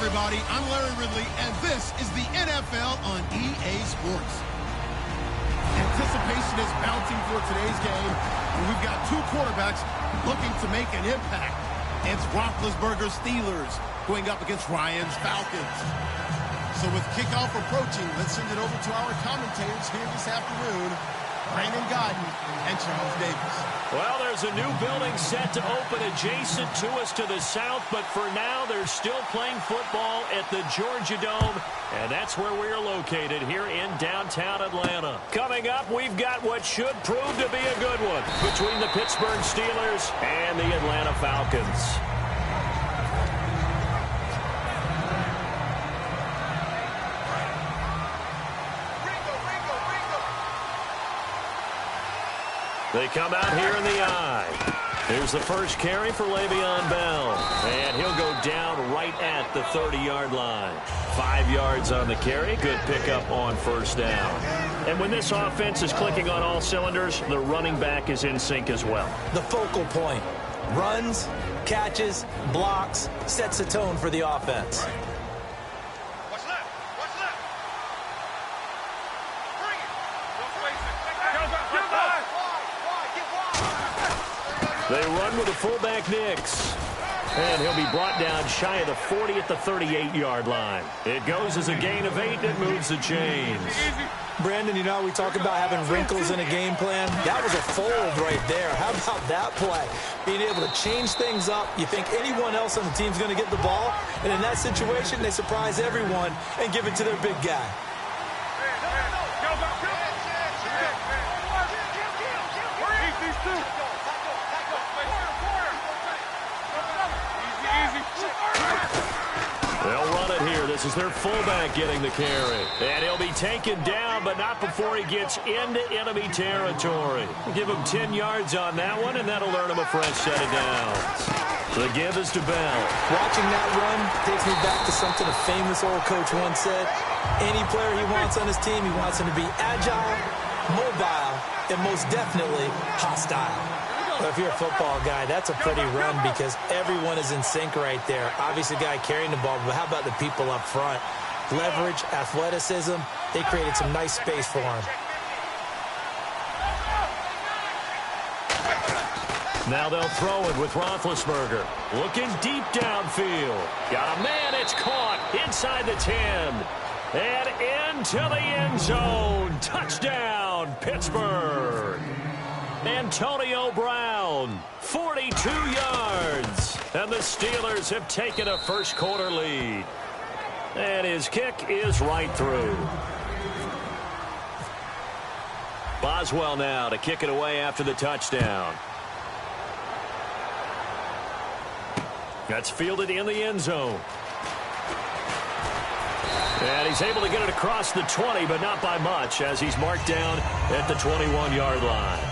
everybody. I'm Larry Ridley, and this is the NFL on EA Sports. Anticipation is mounting for today's game, and we've got two quarterbacks looking to make an impact. It's Roethlisberger's Steelers going up against Ryan's Falcons. So with kickoff approaching, let's send it over to our commentators here this afternoon, Brandon Godden and Charles Davis. Well, there's a new building set to open adjacent to us to the south, but for now, they're still playing football at the Georgia Dome, and that's where we're located here in downtown Atlanta. Coming up, we've got what should prove to be a good one between the Pittsburgh Steelers and the Atlanta Falcons. They come out here in the eye. Here's the first carry for Le'Veon Bell. And he'll go down right at the 30-yard line. 5 yards on the carry. Good pickup on first down. And when this offense is clicking on all cylinders, the running back is in sync as well. The focal point. Runs, catches, blocks, sets the tone for the offense. They run with the fullback Nix. And he'll be brought down shy of the 40 at the 38-yard line. It goes as a gain of 8, and it moves the chains. Brandon, you know, we talk about having wrinkles in a game plan. That was a fold right there. How about that play? Being able to change things up. You think anyone else on the team's going to get the ball, and in that situation, they surprise everyone and give it to their big guy. They'll run it here. This is their fullback getting the carry. And he'll be taken down, but not before he gets into enemy territory. Give him 10 yards on that one, and that'll earn him a fresh set of downs. The give is to Bell. Watching that run takes me back to something a famous old coach once said. Any player he wants on his team, he wants him to be agile, mobile, and most definitely hostile. Well, if you're a football guy, that's a pretty run because everyone is in sync right there. Obviously, the guy carrying the ball, but how about the people up front? Leverage, athleticism, they created some nice space for him. Now they'll throw it with Roethlisberger. Looking deep downfield. Got a man, it's caught inside the 10. And into the end zone. Touchdown, Pittsburgh. Antonio Brown, 42 yards. And the Steelers have taken a first-quarter lead. And his kick is right through. Boswell now to kick it away after the touchdown. That's fielded in the end zone. And he's able to get it across the 20, but not by much, as he's marked down at the 21-yard line.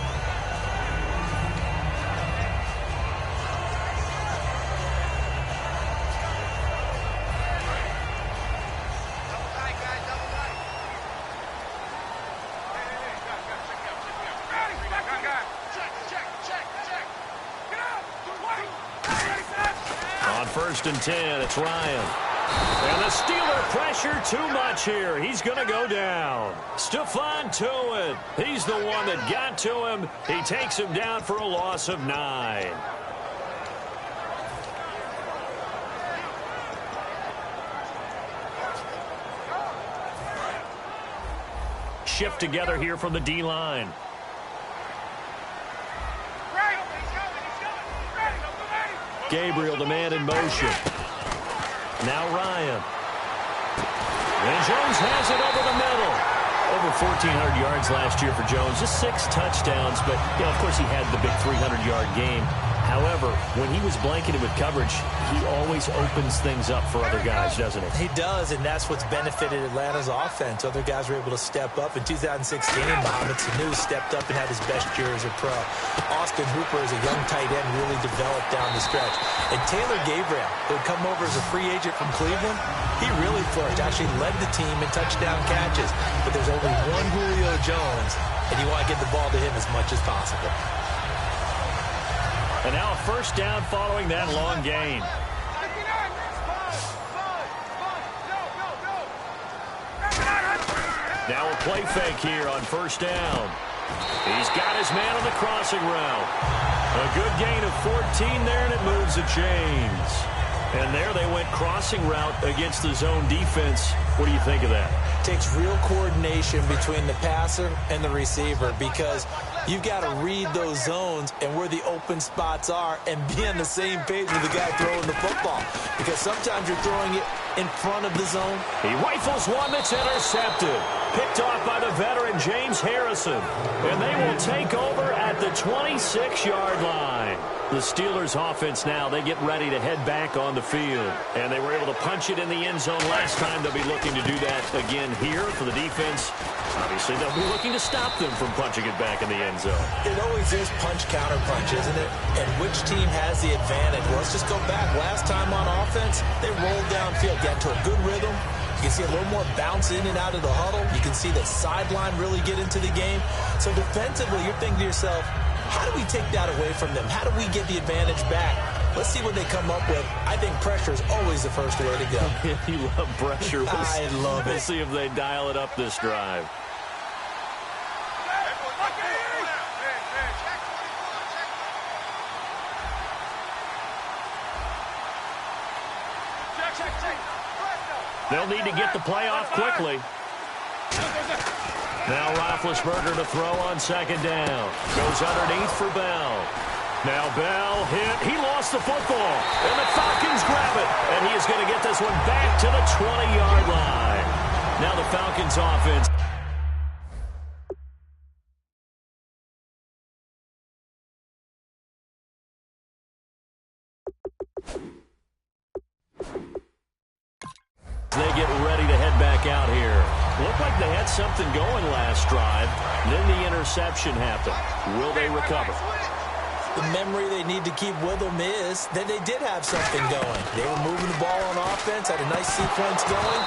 On 1st and 10, it's Ryan. And the Steeler pressure too much here. He's going to go down. Stephon Tuitt. He's the one that got to him. He takes him down for a loss of 9. Shift together here from the D-line. Gabriel, the man in motion. Now Ryan. And Jones has it over the middle. Over 1,400 yards last year for Jones. Just 6 touchdowns, but, you know, of course he had the big 300-yard game. However, when he was blanketed with coverage, he always opens things up for other guys, doesn't he? He does, and that's what's benefited Atlanta's offense. Other guys were able to step up. In 2016, Mohamed Sanu stepped up and had his best year as a pro. Austin Hooper, as a young tight end, really developed down the stretch. And Taylor Gabriel, who had come over as a free agent from Cleveland, he really flourished, actually led the team in touchdown catches. But there's only one Julio Jones, and you want to get the ball to him as much as possible. And now a first down following that long gain. Now a play fake here on first down. He's got his man on the crossing route. A good gain of 14 there, and it moves the chains. And there they went crossing route against the zone defense. What do you think of that? Takes real coordination between the passer and the receiver, because you've got to read those zones and where the open spots are and be on the same page with the guy throwing the football, because sometimes you're throwing it in front of the zone. He rifles one that's intercepted. Picked off by the veteran James Harrison. And they will take over at the 26-yard line. The Steelers offense now, they get ready to head back on the field. And they were able to punch it in the end zone last time. They'll be looking to do that again here for the defense. Obviously, they'll be looking to stop them from punching it back in the end zone. It always is punch-counter-punch, isn't it? And which team has the advantage? Well, let's just go back. Last time on offense, they rolled downfield, got to a good rhythm. You can see a little more bounce in and out of the huddle. You can see the sideline really get into the game. So defensively, you're thinking to yourself, how do we take that away from them? How do we get the advantage back? Let's see what they come up with. I think pressure is always the first way to go. You love pressure. I love it. We'll see if they dial it up this drive. They'll need to get the play off quickly. Now Roethlisberger to throw on second down. Goes underneath for Bell. Now Bell hit. He lost the football. And the Falcons grab it. And he is going to get this one back to the 20-yard line. Now the Falcons offense. They get ready to head back out here. Looked like they had something going last drive. Then the interception happened. Will they recover? The memory they need to keep with them is that they did have something going. They were moving the ball on offense, had a nice sequence going.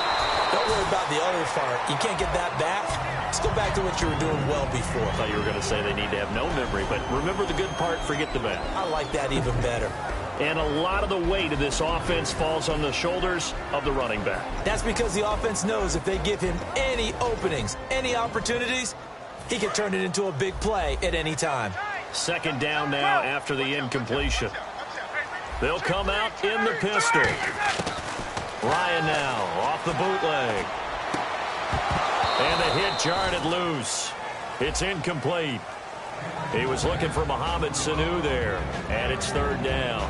Don't worry about the other part. You can't get that back. Let's go back to what you were doing well before. I thought you were going to say they need to have no memory, but remember the good part, forget the bad. I like that even better. And a lot of the weight of this offense falls on the shoulders of the running back. That's because the offense knows if they give him any openings, any opportunities, he can turn it into a big play at any time. Second down now after the incompletion. They'll come out in the pistol. Ryan now off the bootleg. And the hit jarred it loose. It's incomplete. He was looking for Mohamed Sanu there. And it's third down.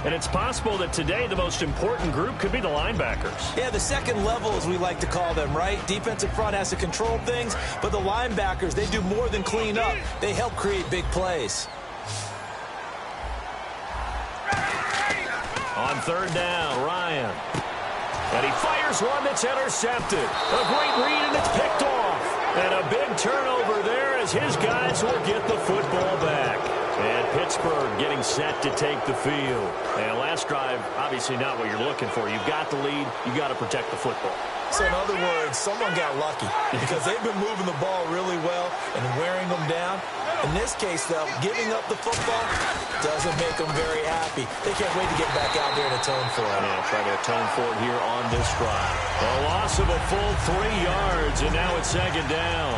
And it's possible that today the most important group could be the linebackers. Yeah, the second level, as we like to call them, right? Defensive front has to control things, but the linebackers, they do more than clean up. They help create big plays. On third down, Ryan. And he fires one that's intercepted. A great read, and it's picked off. And a big turnover there as his guys will get the football back. And Pittsburgh getting set to take the field. And last drive, obviously not what you're looking for. You've got the lead. You've got to protect the football. So in other words, someone got lucky because they've been moving the ball really well and wearing them down. In this case, though, giving up the football doesn't make them very happy. They can't wait to get back out there and atone for it. Yeah, try to atone for it here on this drive. A loss of a full 3 yards, and now it's second down.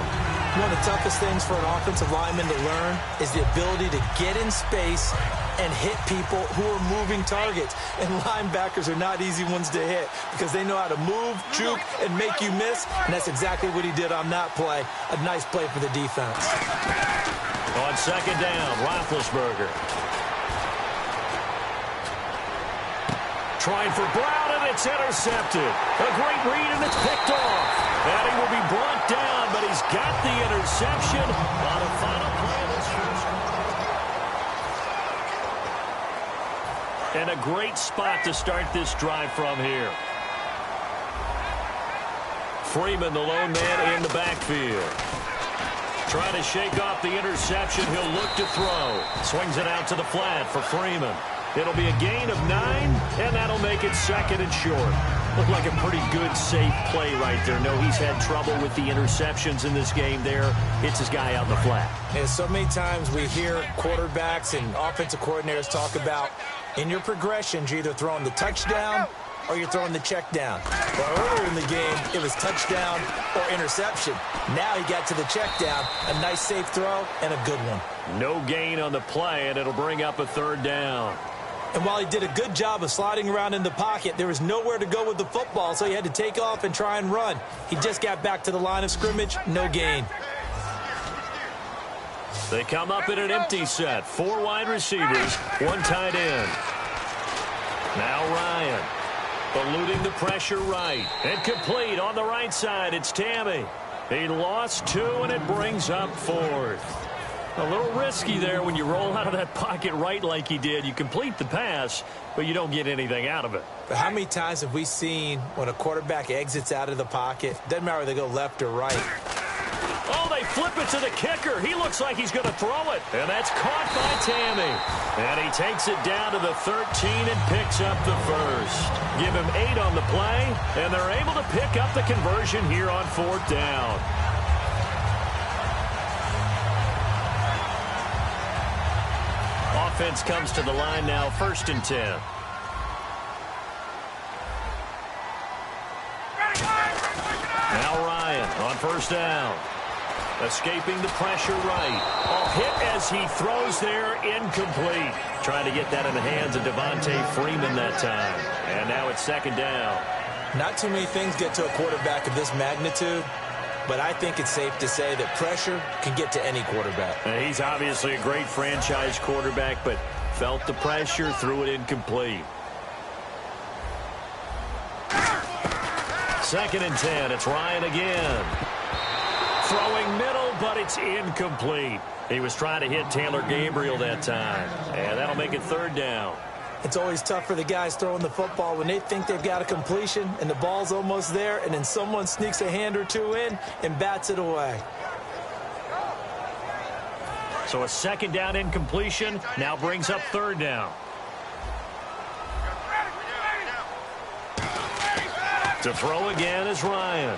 One of the toughest things for an offensive lineman to learn is the ability to get in space and hit people who are moving targets. And linebackers are not easy ones to hit because they know how to move, juke, and make you miss. And that's exactly what he did on that play. A nice play for the defense. On second down, Roethlisberger. Trying for Brown, and it's intercepted. A great read, and it's picked off. And he will be brought down, but he's got the interception on a final play of this first. And a great spot to start this drive from here. Freeman, the lone man in the backfield. Trying to shake off the interception. He'll look to throw. Swings it out to the flat for Freeman. It'll be a gain of 9, and that'll make it second and short. Looked like a pretty good, safe play right there. No, he's had trouble with the interceptions in this game there. Hits his guy out in the flat. And so many times we hear quarterbacks and offensive coordinators talk about in your progressions, you're either throwing the touchdown or you're throwing the check down. Well, earlier in the game, it was touchdown or interception. Now he got to the check down, a nice safe throw, and a good one. No gain on the play, and it'll bring up a third down. And while he did a good job of sliding around in the pocket, there was nowhere to go with the football, so he had to take off and try and run. He just got back to the line of scrimmage, no gain. They come up in an empty set. 4 wide receivers, 1 tight end. Now Ryan, eluding the pressure right. And complete on the right side, it's Tammy. He lost 2, and it brings up 4th. A little risky there when you roll out of that pocket right like he did. You complete the pass, but you don't get anything out of it. But how many times have we seen when a quarterback exits out of the pocket, doesn't matter whether they go left or right? Oh, they flip it to the kicker. He looks like he's going to throw it. And that's caught by Tammy. And he takes it down to the 13 and picks up the first. Give him 8 on the play, and they're able to pick up the conversion here on 4th down. Offense comes to the line now, 1st and 10. Now Ryan on 1st down. Escaping the pressure right. Hit as he throws there, incomplete. Trying to get that in the hands of Devontae Freeman that time. And now it's 2nd down. Not too many things get to a quarterback of this magnitude, but I think it's safe to say that pressure can get to any quarterback. He's obviously a great franchise quarterback, but felt the pressure, threw it incomplete. 2nd and 10. It's Ryan again. Throwing middle, but it's incomplete. He was trying to hit Taylor Gabriel that time, and that'll make it 3rd down. It's always tough for the guys throwing the football when they think they've got a completion and the ball's almost there, and then someone sneaks a hand or 2 in and bats it away. So a 2nd down incompletion now brings up 3rd down. To throw again is Ryan.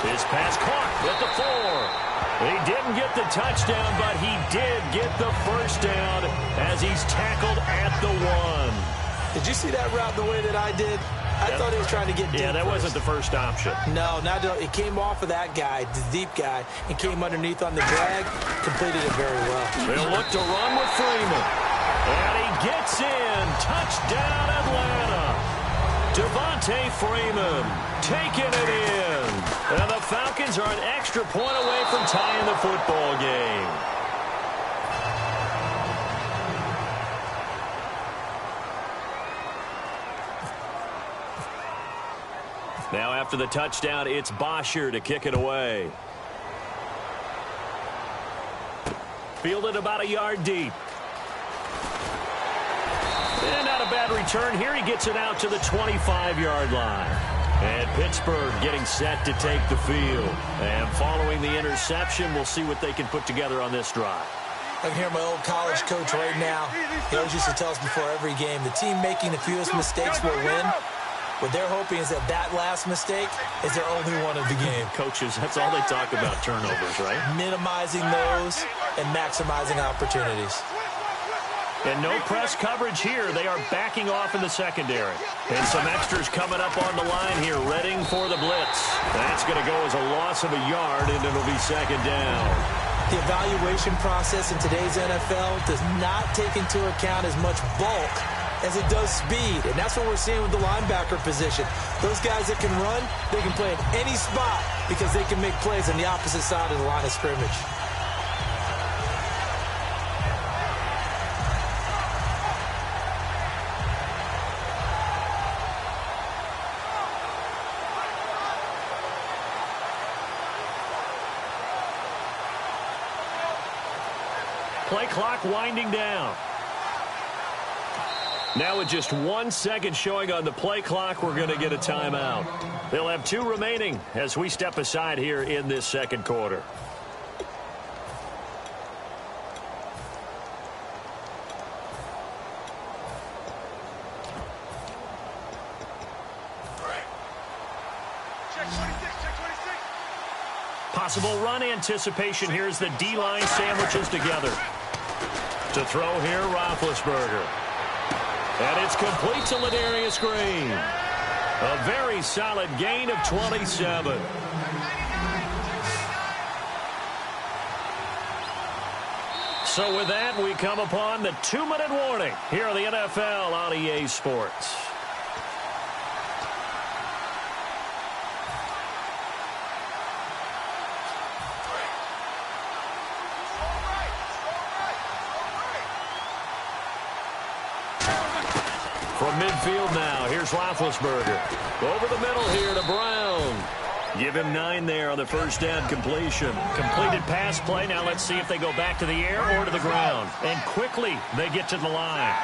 His pass caught at the 4. He didn't get the touchdown, but he did get the 1st down as he's tackled at the 1. Did you see that route the way that I did? I thought he was trying to get deep. Yeah, that wasn't the first option. No, it came off of that guy, the deep guy, and came underneath on the drag. Completed it very well. They'll look to run with Freeman. And he gets in. Touchdown, Atlanta. Devontae Freeman taking it in. And the Falcons are an extra point away from tying the football game. Now after the touchdown, it's Bosher to kick it away. Fielded about a yard deep. And not a bad return here. He gets it out to the 25-yard line. And Pittsburgh getting set to take the field. And following the interception, we'll see what they can put together on this drive. I can hear my old college coach right now. He always used to tell us before every game, the team making the fewest mistakes will win. What they're hoping is that last mistake is their only one of the game. Coaches, that's all they talk about, turnovers, right? Minimizing those and maximizing opportunities. And no press coverage here. They are backing off in the secondary. And some extras coming up on the line here, readying for the blitz. That's going to go as a loss of a yard, and it'll be 2nd down. The evaluation process in today's NFL does not take into account as much bulk as it does speed. And that's what we're seeing with the linebacker position. Those guys that can run, they can play in any spot because they can make plays on the opposite side of the line of scrimmage. Play clock winding down. Now with just 1 second showing on the play clock, we're going to get a timeout. They'll have 2 remaining as we step aside here in this 2nd quarter. Possible run anticipation here as the D-line sandwiches together. To throw here, Roethlisberger. And it's complete to Ladarius Green. A very solid gain of 27. So with that, we come upon the 2-minute warning here on the NFL on EA Sports. From midfield now, here's Roethlisberger. Over the middle here to Brown. Give him 9 there on the first down completion. Completed pass play. Now let's see if they go back to the air or to the ground. And quickly, they get to the line.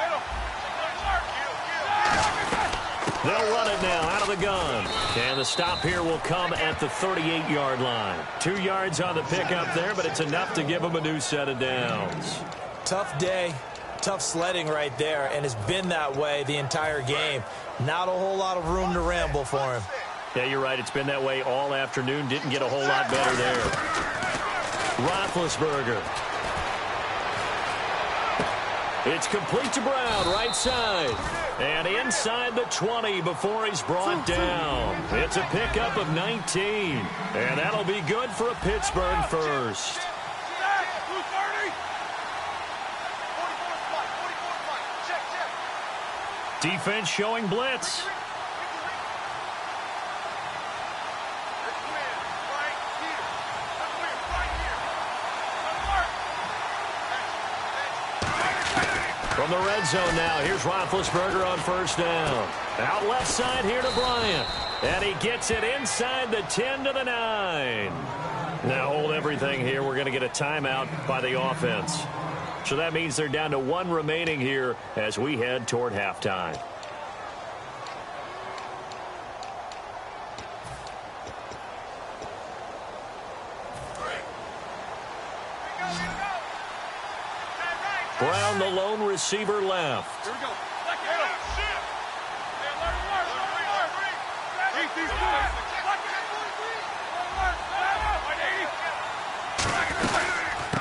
They'll run it now out of the gun. And the stop here will come at the 38-yard line. 2 yards on the pickup there, but it's enough to give them a new set of downs. Tough day. Tough sledding right there, and it's been that way the entire game. Not a whole lot of room to ramble for him. Yeah, you're right. It's been that way all afternoon. Didn't get a whole lot better there. Roethlisberger. It's complete to Brown, right side. And inside the 20 before he's brought down. It's a pickup of 19. And that'll be good for a Pittsburgh first. Defense showing blitz. From the red zone now, here's Roethlisberger on first down. Out left side here to Bryant. And he gets it inside the 10 to the 9. Now hold everything here. We're going to get a timeout by the offense. So that means they're down to 1 remaining here as we head toward halftime. Brown, the lone receiver, left. Here we go.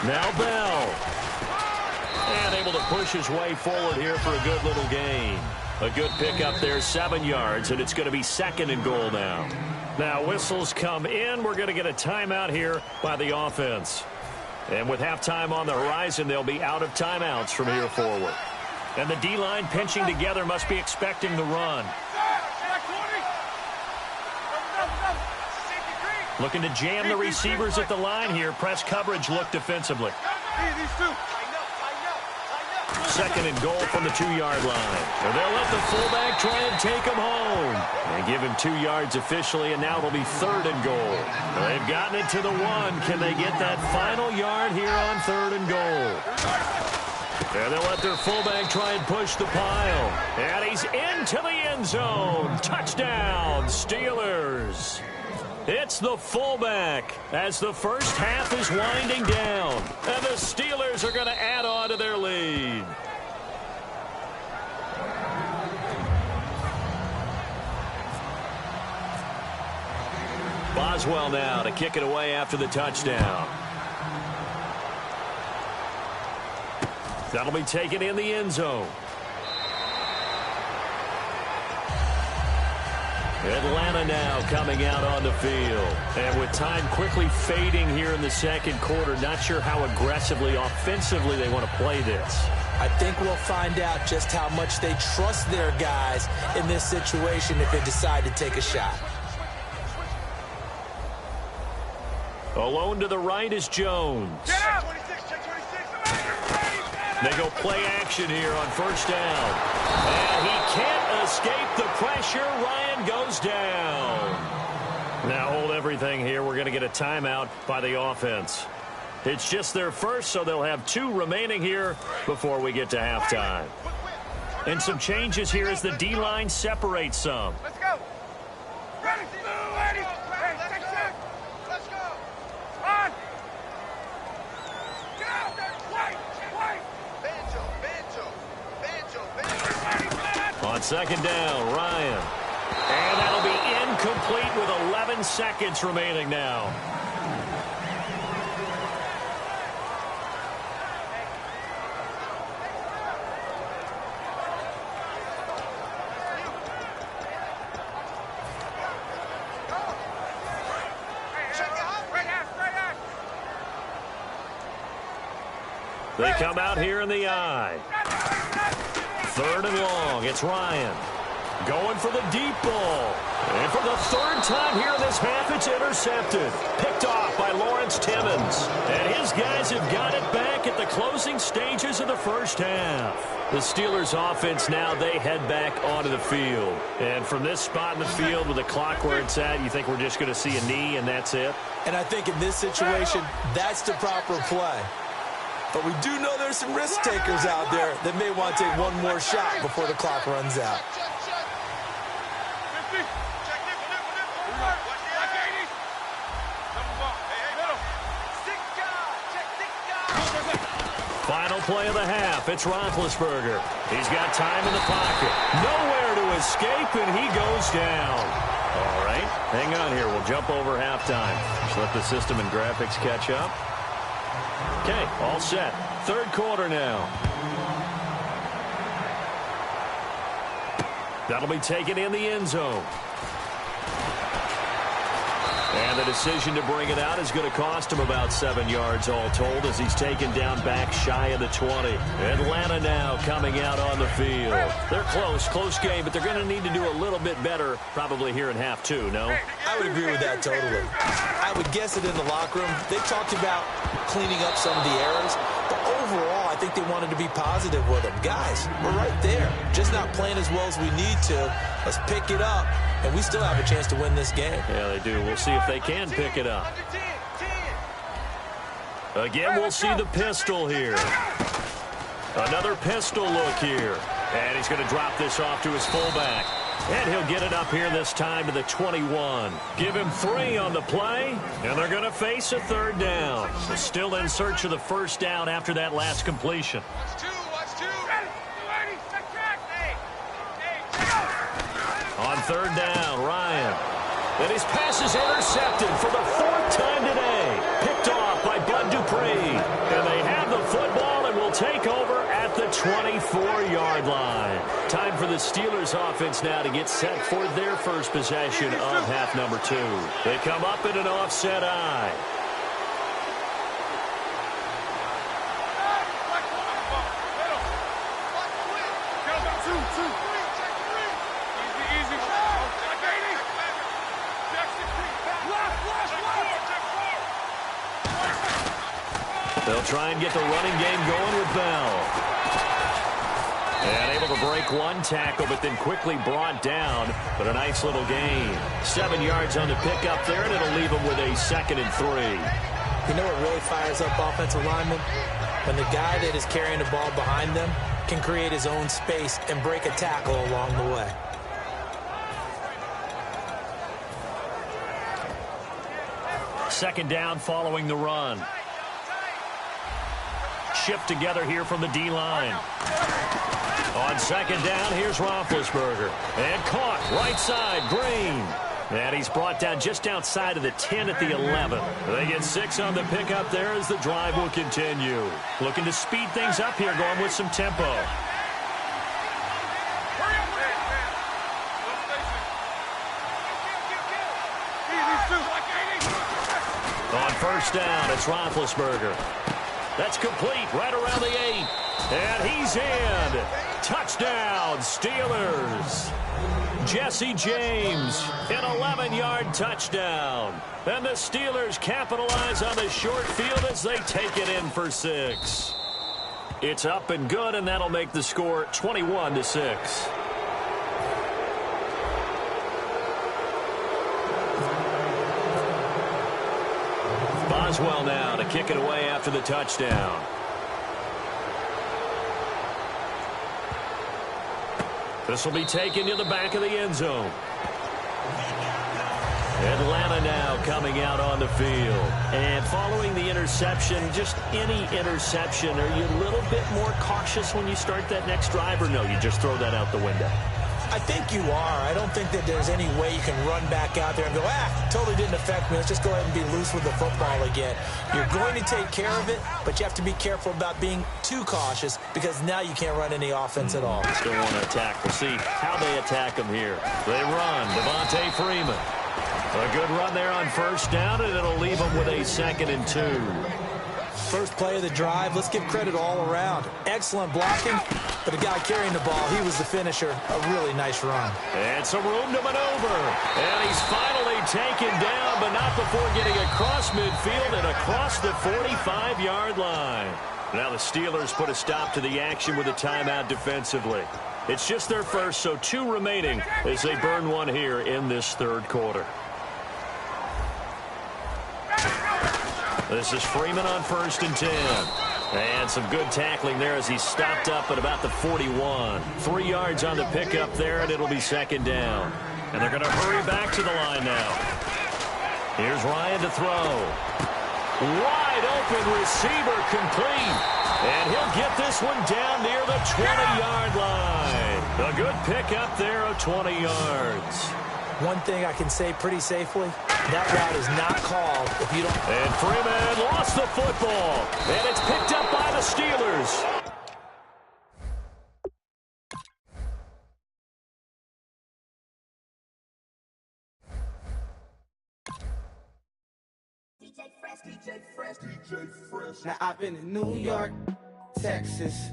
Now Bell. And able to push his way forward here for a good little gain. A good pickup there, 7 yards, and it's going to be 2nd and goal now. Now whistles come in. We're going to get a timeout here by the offense. And with halftime on the horizon, they'll be out of timeouts from here forward. And the D-line pinching together must be expecting the run. Looking to jam the receivers at the line here. Press coverage look defensively. 2nd and goal from the 2-yard line. And they'll let the fullback try and take him home. And give him 2 yards officially, and now it'll be 3rd and goal. They've gotten it to the 1. Can they get that final yard here on 3rd and goal? And they'll let their fullback try and push the pile. And he's into the end zone. Touchdown, Steelers. It's the fullback as the first half is winding down. And the Steelers are going to add on to their lead. Boswell now to kick it away after the touchdown. That'll be taken in the end zone. Atlanta now coming out on the field. And with time quickly fading here in the second quarter, not sure how aggressively, offensively they want to play this. I think we'll find out just how much they trust their guys in this situation if they decide to take a shot. Alone to the right is Jones. They go play action here on first down. And he can't escape the pressure. Ryan goes down. Now hold everything here. We're going to get a timeout by the offense. It's just their first, so they'll have 2 remaining here before we get to halftime. And some changes here as the D-line separates some. Let's go. Ready. Ready. Let's go. On. Get out there. Wait. Banjo. On second down, Ryan. And that'll be incomplete with 11 seconds remaining now. They come out here in the I. 3rd and long. It's Ryan. Going for the deep ball. And for the 3rd time here in this half, it's intercepted. Picked off by Lawrence Timmons. And his guys have got it back at the closing stages of the first half. The Steelers offense now, they head back onto the field. And from this spot in the field with the clock where it's at, you think we're just going to see a knee and that's it? And I think in this situation, that's the proper play. But we do know there's some risk takers out there that may want to take one more shot before the clock runs out. Final play of the half. It's Roethlisberger. He's got time in the pocket. Nowhere to escape, and he goes down. All right, hang on here. We'll jump over halftime. Just let the system and graphics catch up. Okay, all set. 3rd quarter now. That'll be taken in the end zone. And the decision to bring it out is going to cost him about 7 yards all told as he's taken down back shy of the 20. Atlanta now coming out on the field. They're close game, but they're going to need to do a little bit better probably here in half 2, no? I would agree with that totally. I would guess it in the locker room. They talked about cleaning up some of the errors, but overall I think they wanted to be positive with them. Guys, we're right there. Just not playing as well as we need to. Let's pick it up. And we still have a chance to win this game. Yeah, they do. We'll see if they can pick it up. Again, we'll see the pistol here. Another pistol look here. And he's going to drop this off to his fullback. And he'll get it up here this time to the 21. Give him 3 on the play, and they're going to face a 3rd down. So still in search of the 1st down after that last completion. On 3rd down, Ryan. And his pass is intercepted for the 4th time today. Picked off by Bud Dupree. And they have the football and will take over at the 24-yard line. Time for the Steelers offense now to get set for their first possession of half number 2. They come up in an offset I. They'll try and get the running game going with Bell. And able to break one tackle, but then quickly brought down. But a nice little gain. 7 yards on the pickup there, and it'll leave them with a 2nd and 3. You know what really fires up offensive linemen? When the guy that is carrying the ball behind them can create his own space and break a tackle along the way. Second down following the run. Shift together here from the D-line. On 2nd down, here's Roethlisberger. And caught right side, Green. And he's brought down just outside of the 10 at the 11. They get 6 on the pickup there as the drive will continue. Looking to speed things up here, going with some tempo. On 1st down, it's Roethlisberger. That's complete right around the 8. And he's in. Touchdown, Steelers. Jesse James, an 11-yard touchdown. And the Steelers capitalize on the short field as they take it in for 6. It's up and good, and that'll make the score 21-6. Boswell now to kick it away after the touchdown. This will be taken to the back of the end zone. Atlanta now coming out on the field. And following the interception, just any interception, are you a little bit more cautious when you start that next drive, or no, you just throw that out the window? I think you are. I don't think that there's any way you can run back out there and go, totally didn't affect me. Let's just go ahead and be loose with the football again. You're going to take care of it, but you have to be careful about being too cautious because now you can't run any offense at all. Still want to attack. We'll see how they attack them here. They run. Devontae Freeman. A good run there on 1st down, and it'll leave them with a 2nd and 2. First play of the drive, let's give credit all around. Excellent blocking, but the guy carrying the ball, he was the finisher. A really nice run. And some room to maneuver. And he's finally taken down, but not before getting across midfield and across the 45-yard line. Now the Steelers put a stop to the action with a timeout defensively. It's just their first, so 2 remaining as they burn one here in this third quarter. This is Freeman on 1st and 10. And some good tackling there as he's stopped up at about the 41. 3 yards on the pickup there, and it'll be 2nd down. And they're going to hurry back to the line now. Here's Ryan to throw. Wide open receiver complete. And he'll get this one down near the 20-yard line. A good pickup there of 20 yards. One thing I can say pretty safely, that route is not called if you don't... And Freeman lost the football. And it's picked up by the Steelers. Now I've been in New York, Texas,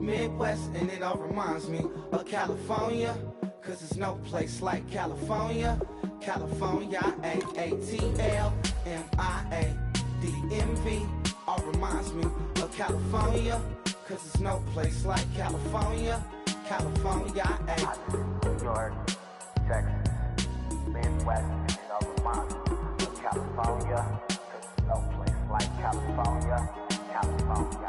Midwest, and it all reminds me of California, cause there's no place like California. California, A-A-T-L-M-I-A-D-M-V, all reminds me of California, cause there's no place like California. California, New York, Texas, Midwest, and it all reminds me of California, cause there's no place like California. California,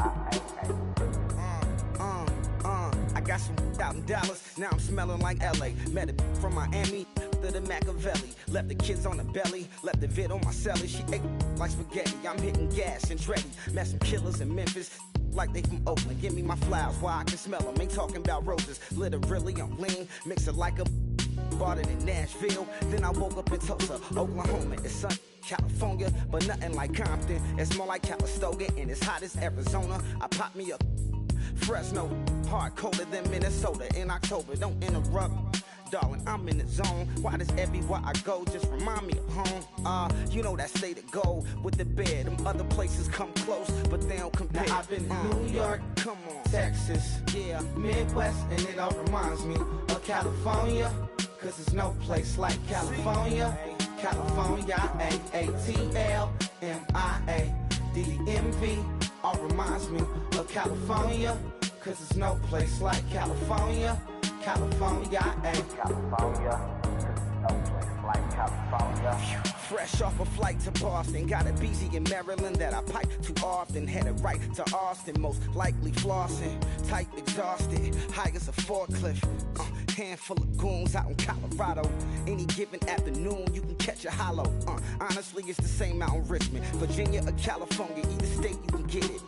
I got some out in Dallas, now I'm smelling like LA. Met a from Miami to the Machiavelli. Left the kids on the belly, left the vid on my celly. She ate like spaghetti, I'm hitting gas and Dreddy. Met some killers in Memphis, like they from Oakland. Give me my flowers while I can smell them. Ain't talking about roses, literally I'm lean. Mix it like a bought it in Nashville. Then I woke up in Tulsa, Oklahoma. It's sun, California, but nothing like Compton. It's more like Calistoga, and it's hot as Arizona. I pop me up Fresno, hard colder than Minnesota in October. Don't interrupt, darling, I'm in the zone. Why does everywhere I go just remind me of home? You know that state of gold with the bed. Them other places come close, but they don't compare. Now I've been in New York, come on, Texas, yeah, Midwest, and it all reminds me of California, cause there's no place like California. California, A-A-T-L-M-I-A-D-M-V, all reminds me of California, cause there's no place like California. California, California, cause there's no place like California. Fresh off a flight to Boston, got a BZ in Maryland that I pipe too often. Headed right to Austin, most likely flossing. Tight, exhausted, high as a forklift. Handful of goons out in Colorado. Any given afternoon, you can catch a hollow. Honestly, it's the same out in Richmond, Virginia or California. Either state, you can get it.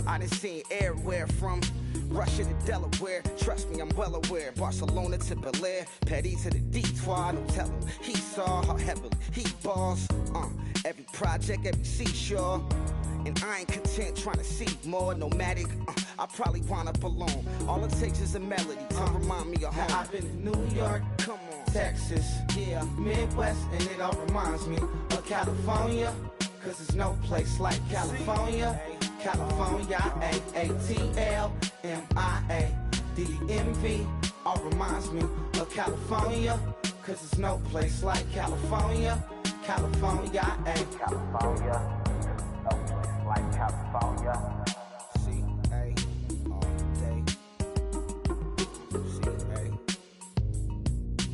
I done seen everywhere from Russia to Delaware. Trust me, I'm well aware. Barcelona to Bel Air, Petty to the Detroit. Don't tell him he saw how heavily he balls. Every project, every seashore. And I ain't content trying to see more nomadic. I probably wind up alone. All it takes is a melody to remind me of home. Now I've been in New York, come on, Texas, yeah, Midwest, and it all reminds me of California, cause there's no place like California. California, A-A-T-L-M-I-A-D-M-V, all reminds me of California, cause there's no place like California. California, California, cause there's no place like California. C-A all day. C-A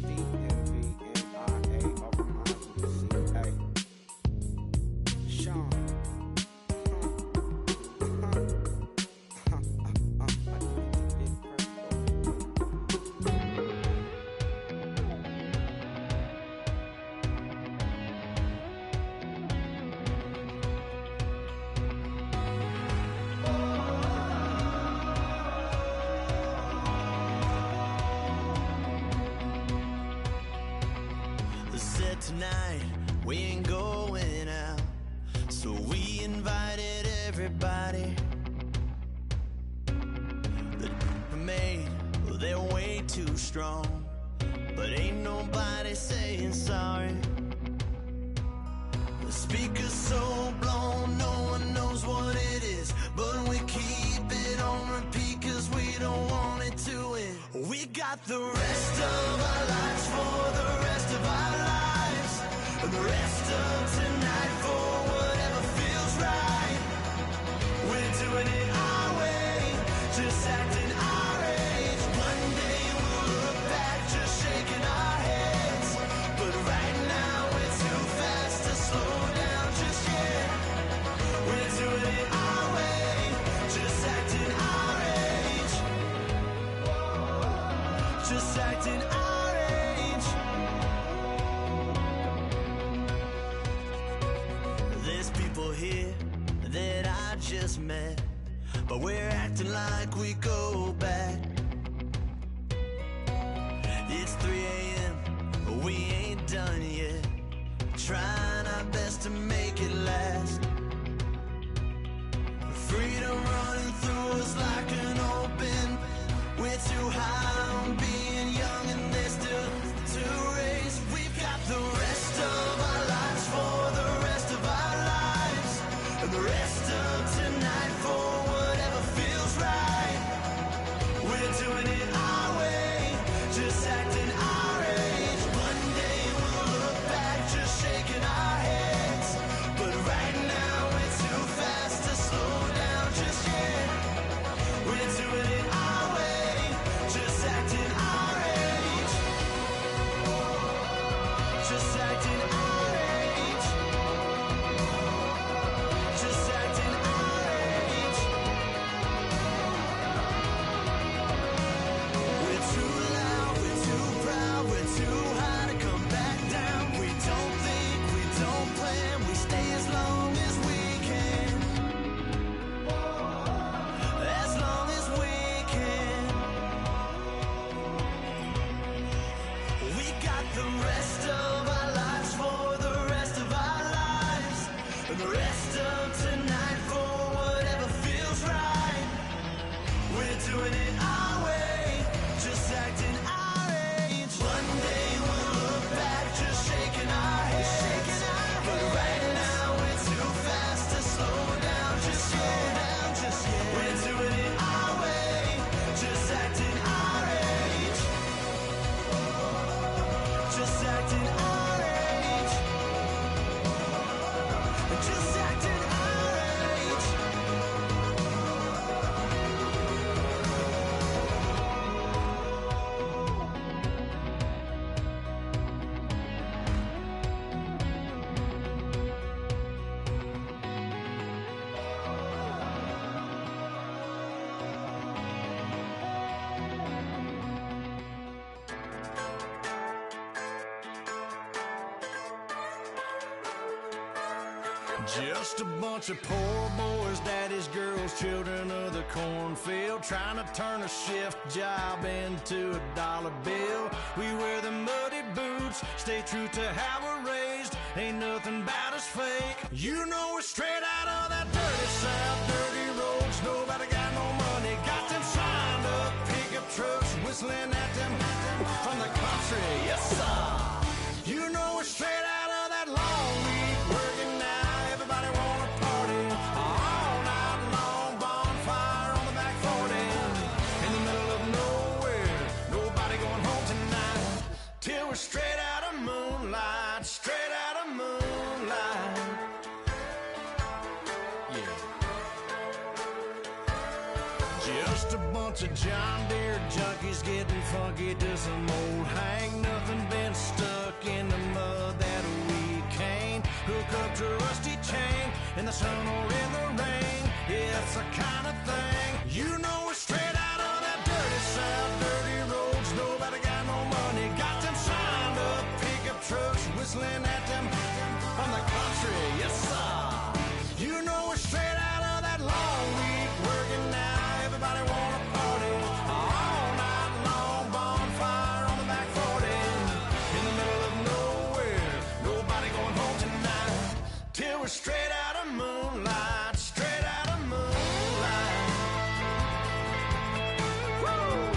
D-M-V-M-I-A, all reminds me of C-A. Sean. Tonight we ain't going out, so we invited everybody. The made, well, they're way too strong, but ain't nobody saying sorry. The speaker's so blown, no one knows what it is. got the rest of our lives for the rest of our lives, and the rest of tonight for whatever feels right. We're doing it our way, just acting our age. One day we'll look back just shaking our heads, but right now we're too fast to slow down just yet. We're doing it our way, just acting our age, just acting our age. There's people here that I just met, but we're acting like we go back. It's 3 a.m., we ain't done yet, trying our best to make it last. Freedom running through us like an open. We're too high on being young and there's still to race. We've got the rest of our lives for the rest of our lives, and the rest of tonight for whatever feels right. We're doing it our way, just acting our age. One day we'll look back just shaking our heads, but right now we're too fast to slow down just yet. We're doing it our way, just acting our age, just acting our age, just acting our age. We're too loud, we're too proud, we're too high to come back down. We don't think, we don't plan, we stay as long as we can, as long as we can. We got the rest of our lives for the rest of our lives, and the rest of tonight for whatever feels right. We're doing it our way, just acting our age. One day we'll look back just shaking our heads, but right now we're too fast to slow down just yet. We're doing it our way, just acting our age, just acting our age, just acting our age. Just a bunch of poor boys, daddies, girls, children of the cornfield, trying to turn a shift job into a dollar bill. We wear the muddy boots, stay true to how we're raised. Ain't nothing about us fake. You know we're straight out of that dirty South, dirty roads. Nobody got no money, got them signed up pickup trucks, whistling at them from the country. Yes, sir. You know we're straight out of that long week working now. Everybody wanna party all night long, bonfire on the back 40, in the middle of nowhere, nobody going home tonight, till we're straight out of moonlight, straight out of moonlight. Yeah. Just a bunch of John Deere junkies getting funky to some old hang. Nothing been stuck in the mud that we can't hook up to a rusty chain in the sun or in the rain. Yeah, it's the kind of thing. You know we're straight out of that dirty South, dirty roads. Nobody got no money, got them signed up pickup trucks, whistling at them from the country. Yes, sir. You know we're straight out of that long week working now. Everybody wanna party all night long, bonfire on the back 40, in the middle of nowhere, nobody going home tonight, till we're straight out of moonlight, straight out of moonlight. Woo!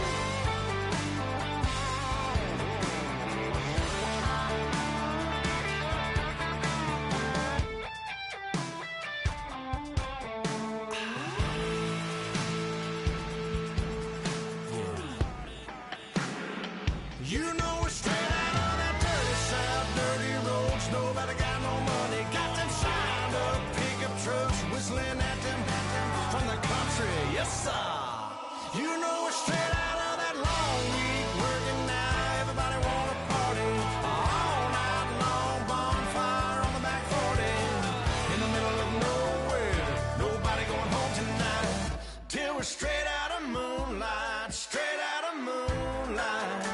You know we're straight out of that long week working now. Everybody wanna party all night long. Bonfire on the back 40 in the middle of nowhere. Nobody going home tonight till we're straight out of moonlight. Straight out of moonlight.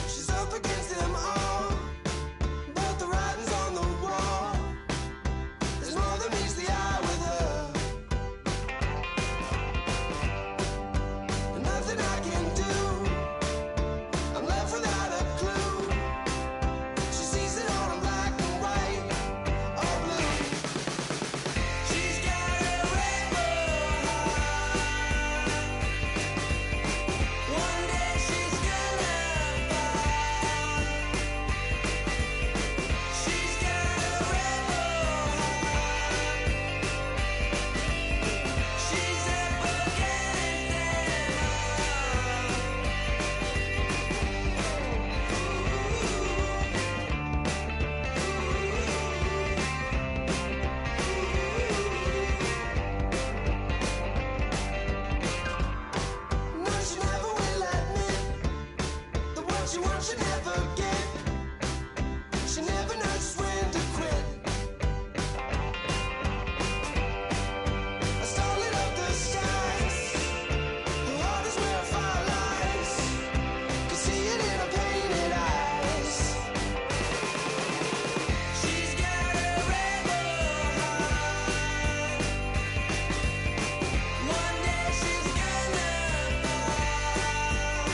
She's up against them all, but the writing's on the wall. There's more than meets the eye with her, and nothing I can do. I'm left without a clue. She sees it all in black and white or blue. She's got a rebel heart. One day she's gonna fall. She's got a rebel heart. She's up against them all. No, she never will admit that what she wants she never get. She never knows when to quit. I stole it up the skies. Her heart is where fire lies. Can see it in her painted eyes. She's got a rebel heart. One day she's gonna fall.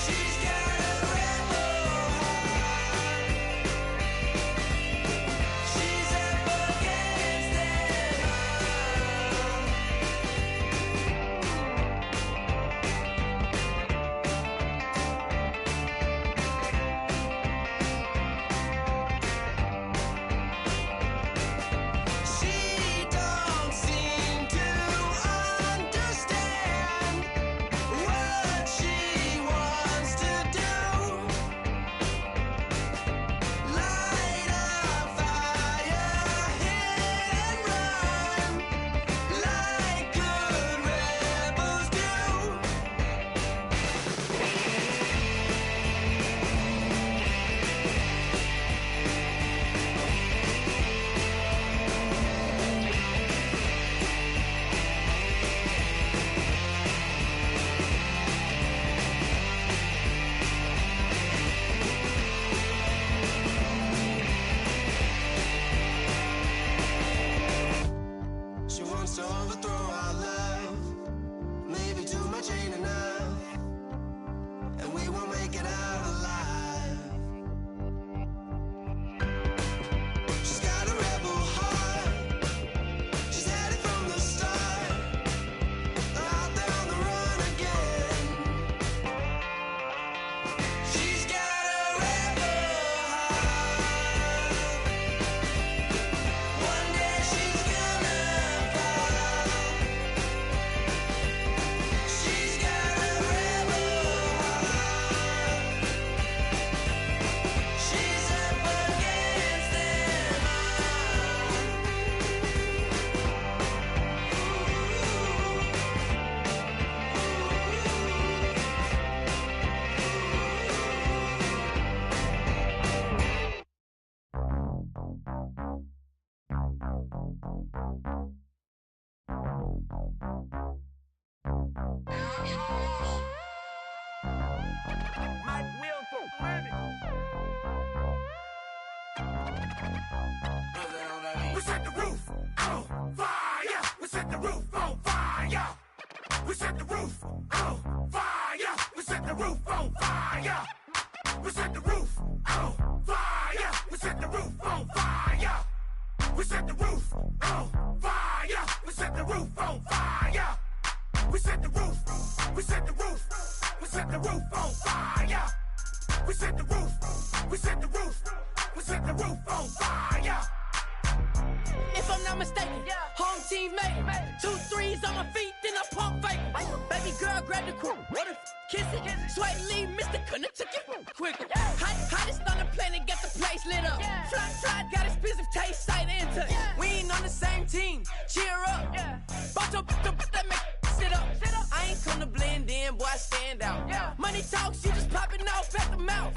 She's got a rebel heart. She's up against them all. She don't seem to understand what she wants to do. Light a fire, hit and run, like good rebels do. She wants to overthrow our love. Maybe too much ain't enough, and we won't make it out alive. She's got a rebel heart. She's had it from the start. Out there on the run again. She's got a rebel heart. One day she's gonna fall. She's got a rebel heart. She's up against them We set the roof on fire. We set the roof on fire. We set the roof on fire. We set the roof on fire. We set the roof on fire. We set the roof on fire. We set the roof on fire. fire. We set the roof on fire. We set the roof. We set the roof. We set the roof on fire. We set the roof. We set the roof. We set the roof on fire. If I'm not mistaken, home team made it. 2 3s on my feet, then I pump fake. Baby girl, grab the crew. What if kiss it? Sweat leave, Mr. Couldn't took it quicker. Hottest on the planet, get the place lit up. Fly, got expensive taste, sight into. We ain't on the same team. Cheer up. Bunch of that make sit up. I ain't come to blend in, boy, I stand out. Money talks, you just popping off at the mouth.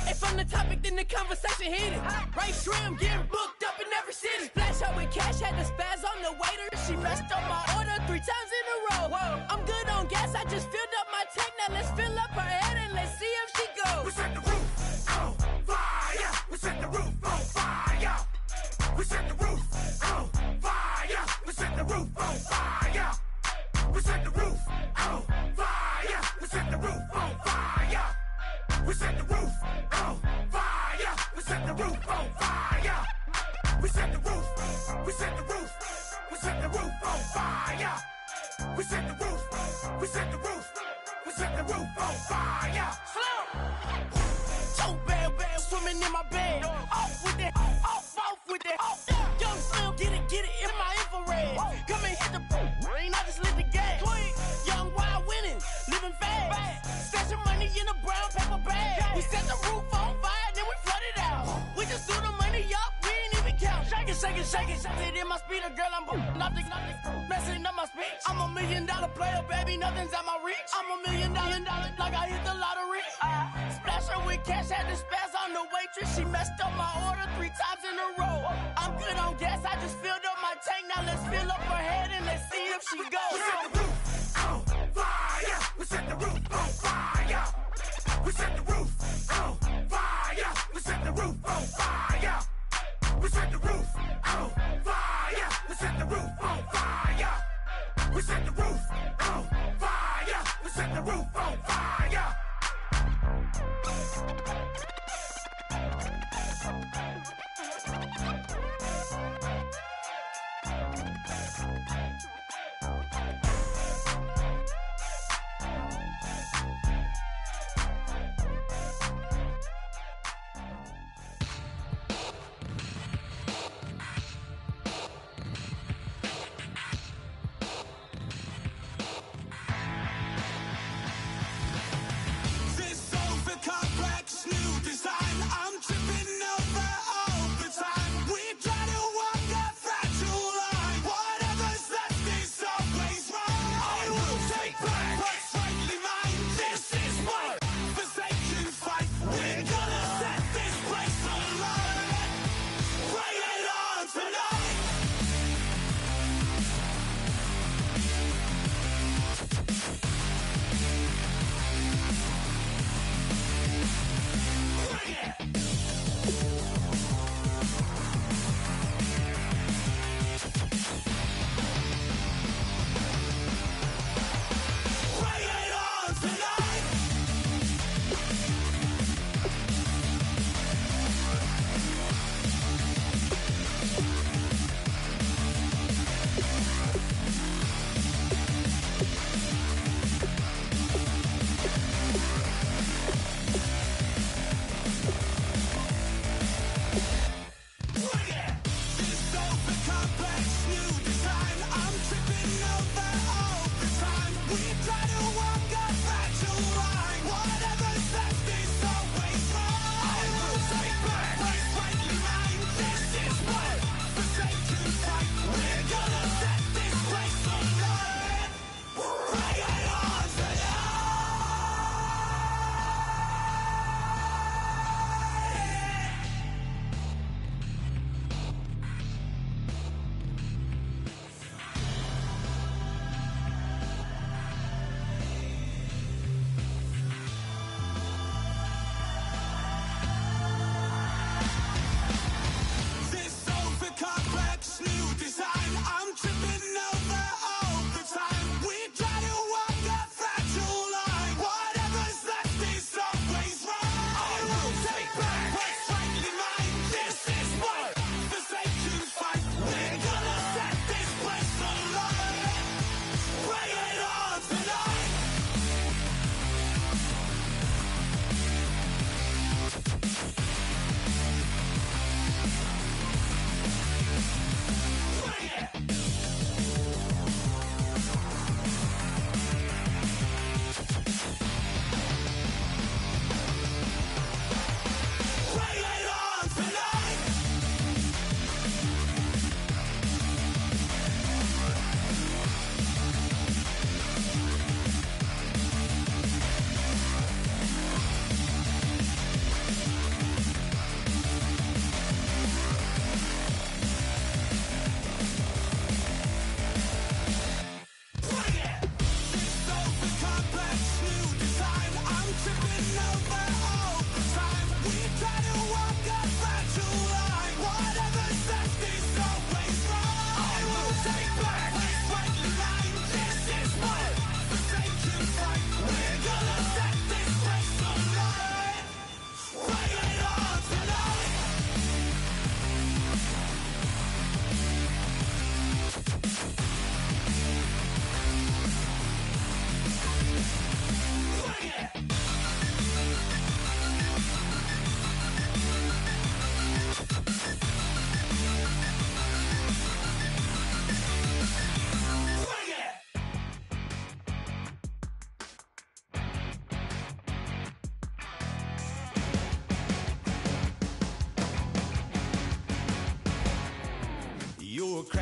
If I'm the topic, then the conversation heated. Right shrimp, getting booked up in every city. Splash out with cash, had the spaz on the waiter. She messed up my order 3 times in a row. I'm good on gas, I just filled up my tank. Now let's fill up her head and let's see if she goes. We set the roof on fire. We set the roof on fire. We set the roof on fire. We set the roof on fire. We set the roof on fire. We set the roof on fire. We set the roof on fire. We set the roof on fire. We set the roof. We set the roof. We set the roof on fire. We set the roof. We set the roof. We set the roof on fire. So bad, swimming in my bed. Off with it, off with it. Young Slim, get it in my infrared. Come and hit the rain, I just lit the gas. Young wild winning, living fast. Stashing money in a brown paper bag. We set the roof on fire, then we flood it out. We just threw the money up, we ain't even count. Shake it, shake it, shake it. Shake it in my speeder, girl, I'm nothing, messing up my speech. I'm $1 million player, baby, nothing's at my reach. I'm $1 million, like I hit the lottery. Splash her with cash, had the spaz on the waitress. She messed up my order 3 times in a row. I'm good on gas, I just filled up my tank. Now let's fill up her head and let's see if she goes. We set the roof on fire. We set the roof on fire. We set the roof on fire. We set the roof on fire. We set the roof on fire. We set the roof on fire. We set the roof on fire. We set the roof on fire.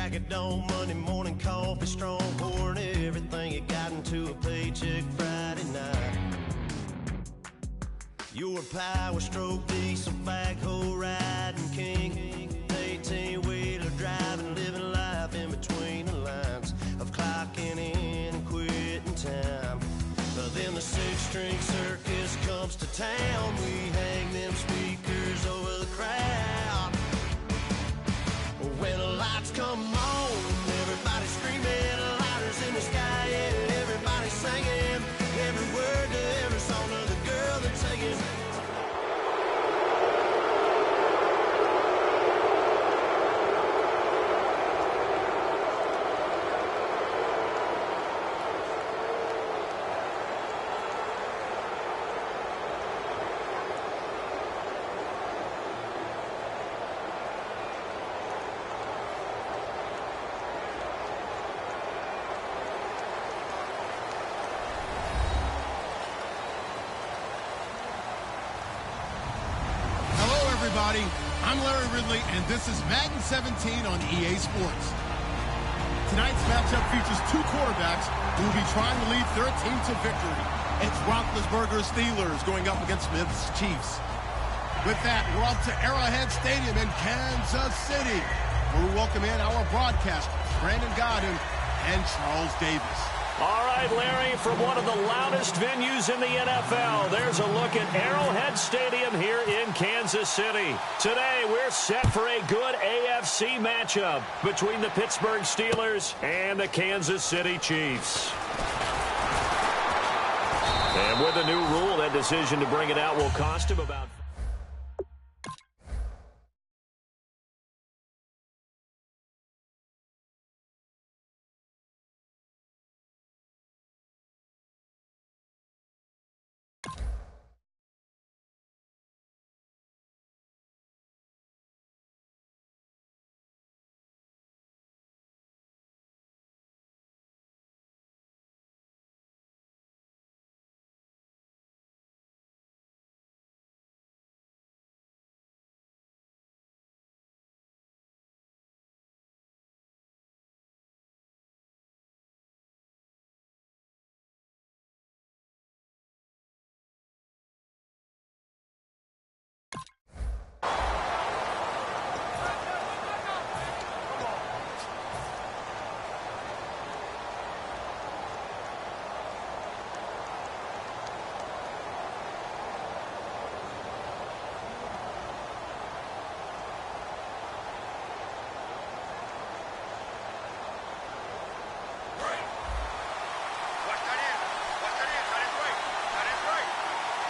crack of dawn, Monday morning coffee, strong pouring everything you got into a paycheck Friday night. You're a power stroke, diesel backhoe riding king, 18-wheeler driving, living life in between the lines of clocking in and quitting time. But then the six-string circus comes to town. We hang them speakers over the crowd. When the lights come on, everybody screaming, lighters in the sky, and everybody singing every word to every song of the girl that's singing. Everybody, I'm Larry Ridley, and this is Madden 17 on EA Sports. Tonight's matchup features two quarterbacks who will be trying to lead their team to victory. It's Roethlisberger's Steelers going up against Smith's Chiefs. With that, we're up to Arrowhead Stadium in Kansas City, where we welcome in our broadcasters, Brandon Godden and Charles Davis. All right, Larry, from one of the loudest venues in the NFL, there's a look at Arrowhead Stadium here in Kansas City. Today, we're set for a good AFC matchup between the Pittsburgh Steelers and the Kansas City Chiefs. And with a new rule, that decision to bring it out will cost him about...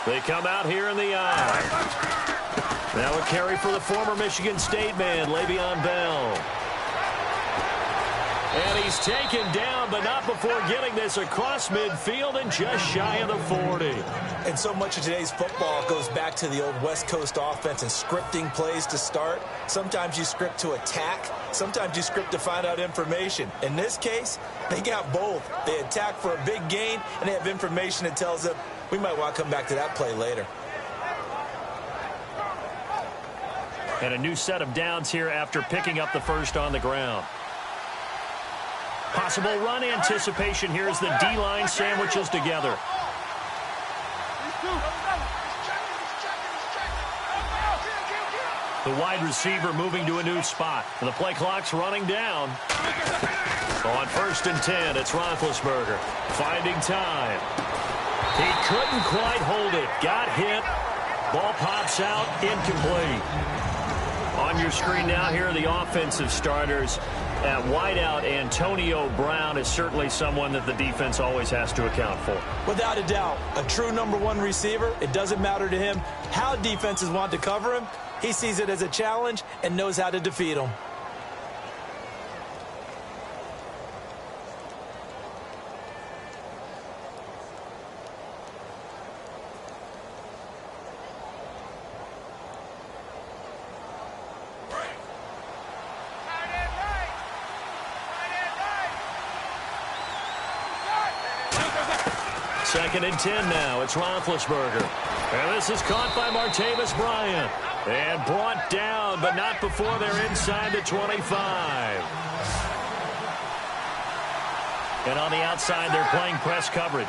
They come out here in the eye. Now a carry for the former Michigan State man, Le'Veon Bell. And he's taken down, but not before getting this across midfield and just shy of the 40. And so much of today's football goes back to the old West Coast offense and scripting plays to start. Sometimes you script to attack. Sometimes you script to find out information. In this case, they got both. They attack for a big gain, and they have information that tells them, we might want to come back to that play later. And a new set of downs here after picking up the first on the ground. Possible run anticipation here as the D-line sandwiches together. The wide receiver moving to a new spot. And the play clock's running down. On 1st and 10, it's Roethlisberger finding time. He couldn't quite hold it. Got hit. Ball pops out, incomplete. On your screen now, here are the offensive starters. At wideout, Antonio Brown is certainly someone that the defense always has to account for. Without a doubt, a true #1 receiver. It doesn't matter to him how defenses want to cover him. He sees it as a challenge and knows how to defeat them. Second and 10 now. It's Roethlisberger. And this is caught by Martavis Bryant. And brought down, but not before they're inside the 25. And on the outside, they're playing press coverage.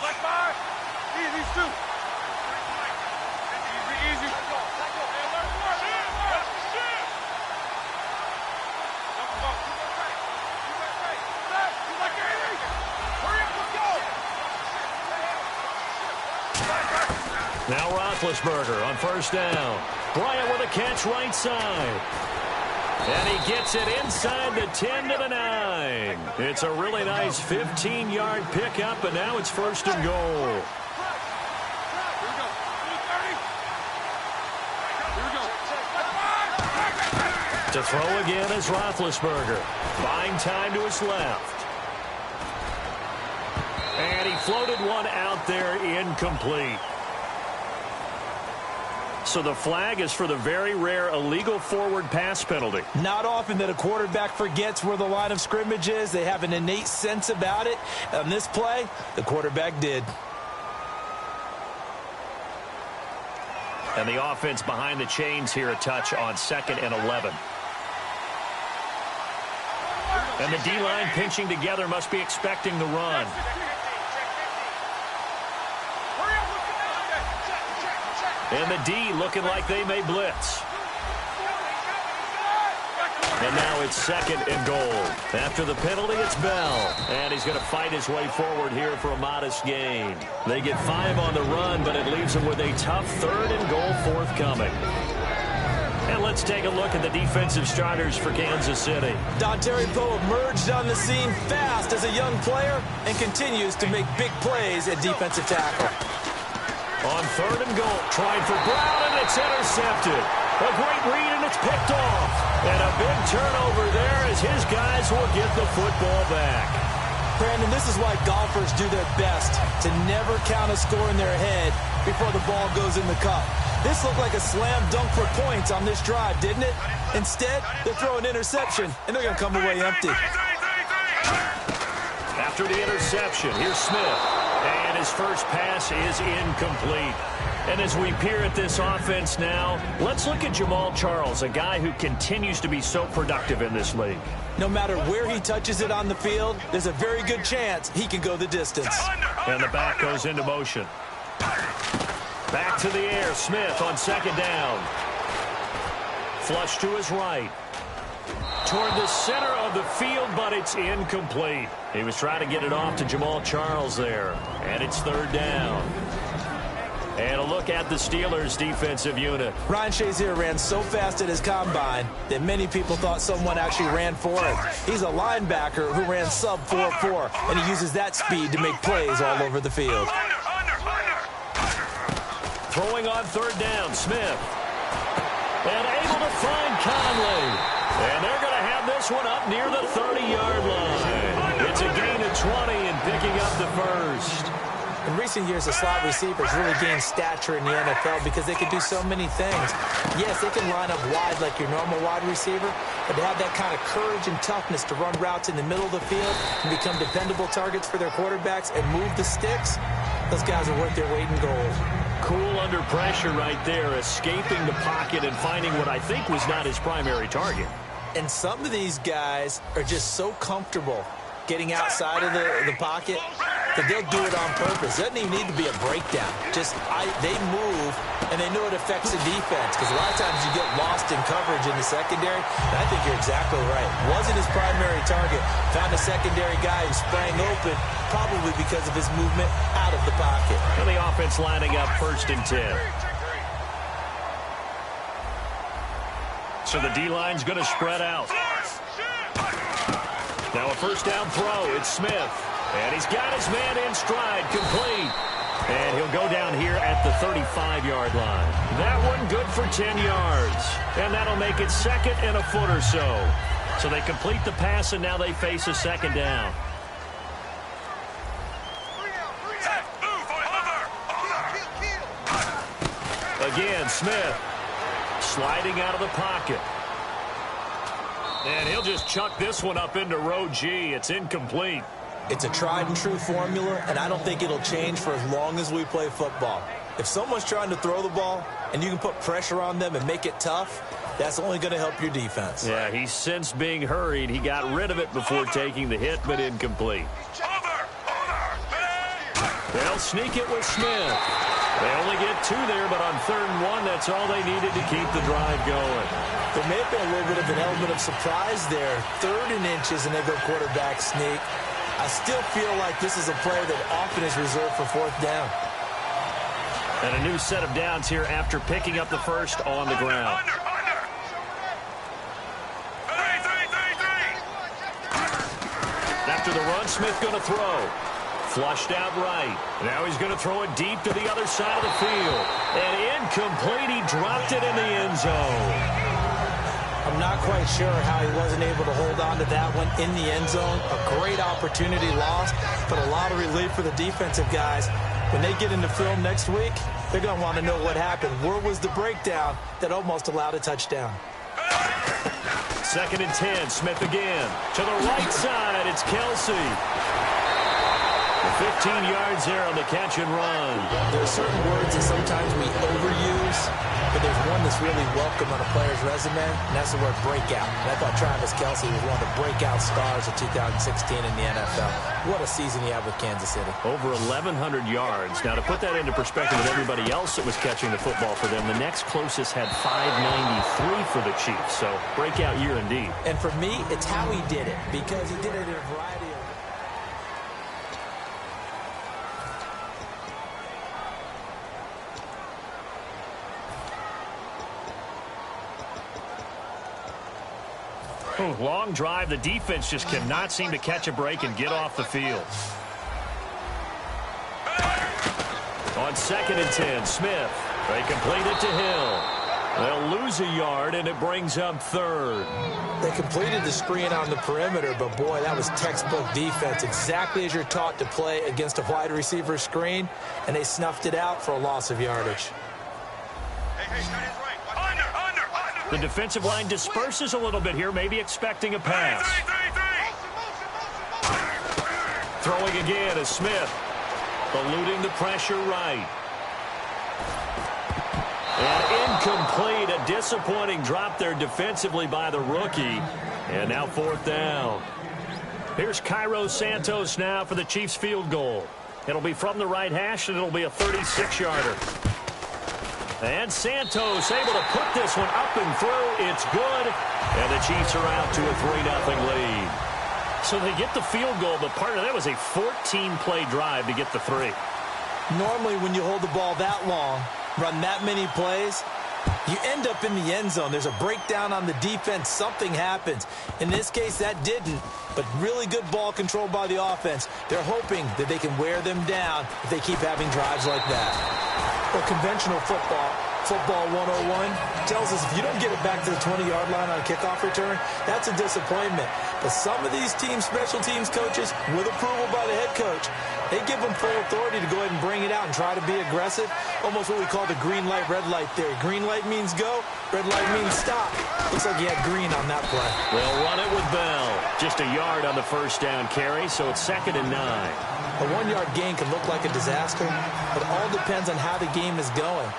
Now Roethlisberger on first down. Bryant with a catch right side. And he gets it inside the 10 to the 9. It's a really nice 15-yard pickup, and now it's first and goal. To throw again is Roethlisberger. Buying time to his left. And he floated one out there, incomplete. So the flag is for the very rare illegal forward pass penalty. Not often that a quarterback forgets where the line of scrimmage is. They have an innate sense about it. On this play, the quarterback did. And the offense behind the chains here, a touch on 2nd and 11. And the D-line pinching together, must be expecting the run. And the D looking like they may blitz. And now it's 2nd and goal. After the penalty, it's Bell. And he's going to fight his way forward here for a modest gain. They get 5 on the run, but it leaves them with a tough 3rd and goal forthcoming. And let's take a look at the defensive starters for Kansas City. Dontari Poe emerged on the scene fast as a young player and continues to make big plays at defensive tackle. On 3rd and goal, trying for Brown, and it's intercepted. A great read, and it's picked off. And a big turnover there as his guys will get the football back. Brandon, this is why golfers do their best to never count a score in their head before the ball goes in the cup. This looked like a slam dunk for points on this drive, didn't it? Instead, they throw an interception, and they're going to come away empty. After the interception, here's Smith. And his first pass is incomplete. And as we peer at this offense now, let's look at Jamal Charles, a guy who continues to be so productive in this league. No matter where he touches it on the field, there's a very good chance he can go the distance. And the back goes into motion. Back to the air, Smith on 2nd down. Flush to his right. Toward the center of the field, but it's incomplete. He was trying to get it off to Jamal Charles there. And it's 3rd down. And a look at the Steelers' defensive unit. Ryan Shazier ran so fast at his combine that many people thought someone actually ran for him. He's a linebacker who ran sub 4.4, and he uses that speed to make plays all over the field. Throwing on 3rd down, Smith. And able to find Conley. And they're going to have this one up near the 30-yard line. It's a gain of 20 and picking up the first. In recent years, the slot receivers really gained stature in the NFL because they can do so many things. Yes, they can line up wide like your normal wide receiver, but to have that kind of courage and toughness to run routes in the middle of the field and become dependable targets for their quarterbacks and move the sticks, those guys are worth their weight in gold. Cool under pressure right there, escaping the pocket and finding what I think was not his primary target. And some of these guys are just so comfortable getting outside of the pocket that they'll do it on purpose. It doesn't even need to be a breakdown. They move, and they know it affects the defense because a lot of times you get lost in coverage in the secondary, and I think you're exactly right. Wasn't his primary target. Found a secondary guy who sprang open, probably because of his movement out of the pocket. And the offense lining up 1st and 10. So the D-line's going to spread out. Now a 1st down throw. It's Smith. And he's got his man in stride, complete. And he'll go down here at the 35-yard line. That one good for 10 yards. And that'll make it 2nd and a foot or so. So they complete the pass, and now they face a 2nd down. Again, Smith sliding out of the pocket. And he'll just chuck this one up into row G. It's incomplete. It's a tried-and-true formula, and I don't think it'll change for as long as we play football. If someone's trying to throw the ball and you can put pressure on them and make it tough, that's only going to help your defense. Yeah, he's since being hurried. He got rid of it before taking the hit, but incomplete. They'll sneak it with Smith. They only get 2 there, but on 3rd and 1, that's all they needed to keep the drive going. There may have been a little bit of an element of surprise there. 3rd and inches, and they go quarterback sneak. I still feel like this is a play that often is reserved for 4th down. And a new set of downs here after picking up the first on the ground. After the run, Smith going to throw. Flushed out right. Now he's going to throw it deep to the other side of the field. And incomplete. He dropped it in the end zone. I'm not quite sure how he wasn't able to hold on to that one in the end zone. A great opportunity lost, but a lot of relief for the defensive guys. When they get into film next week, they're going to want to know what happened. Where was the breakdown that almost allowed a touchdown? 2nd and 10. Smith again. To the right side, it's Kelsey. 15 yards there on the catch and run. There are certain words that sometimes we overuse, but there's one that's really welcome on a player's resume, and that's the word breakout. And I thought Travis Kelsey was one of the breakout stars of 2016 in the NFL. What a season he had with Kansas City. Over 1,100 yards. Now, to put that into perspective with everybody else that was catching the football for them, the next closest had 593 for the Chiefs. So, breakout year indeed. And for me, it's how he did it, because he did it in a variety of... Long drive. The defense just cannot seem to catch a break and get off the field. On 2nd and 10, Smith. They complete it to Hill. They'll lose a yard, and it brings up 3rd. They completed the screen on the perimeter, but boy, that was textbook defense. Exactly as you're taught to play against a wide receiver screen, and they snuffed it out for a loss of yardage. The defensive line disperses a little bit here, maybe expecting a pass. Throwing again is Smith. Eluding the pressure right. And incomplete. A disappointing drop there defensively by the rookie. And now 4th down. Here's Cairo Santos now for the Chiefs field goal. It'll be from the right hash, and it'll be a 36-yarder. And Santos able to put this one up and through. It's good. And the Chiefs are out to a 3-0 lead. So they get the field goal, but part of that was a 14-play drive to get the 3. Normally, when you hold the ball that long, run that many plays, you end up in the end zone. There's a breakdown on the defense. Something happens. In this case, that didn't. But really good ball control by the offense. They're hoping that they can wear them down if they keep having drives like that. Well, conventional football 101, tells us if you don't get it back to the 20-yard line on a kickoff return, that's a disappointment. But some of these teams, special teams coaches, with approval by the head coach, they give them full authority to go ahead and bring it out and try to be aggressive. Almost what we call the green light, red light theory. Green light means go, red light means stop. Looks like he had green on that play. They'll run it with Bell. Just a yard on the 1st down carry, so it's 2nd and 9. A 1-yard gain can look like a disaster, but it all depends on how the game is going.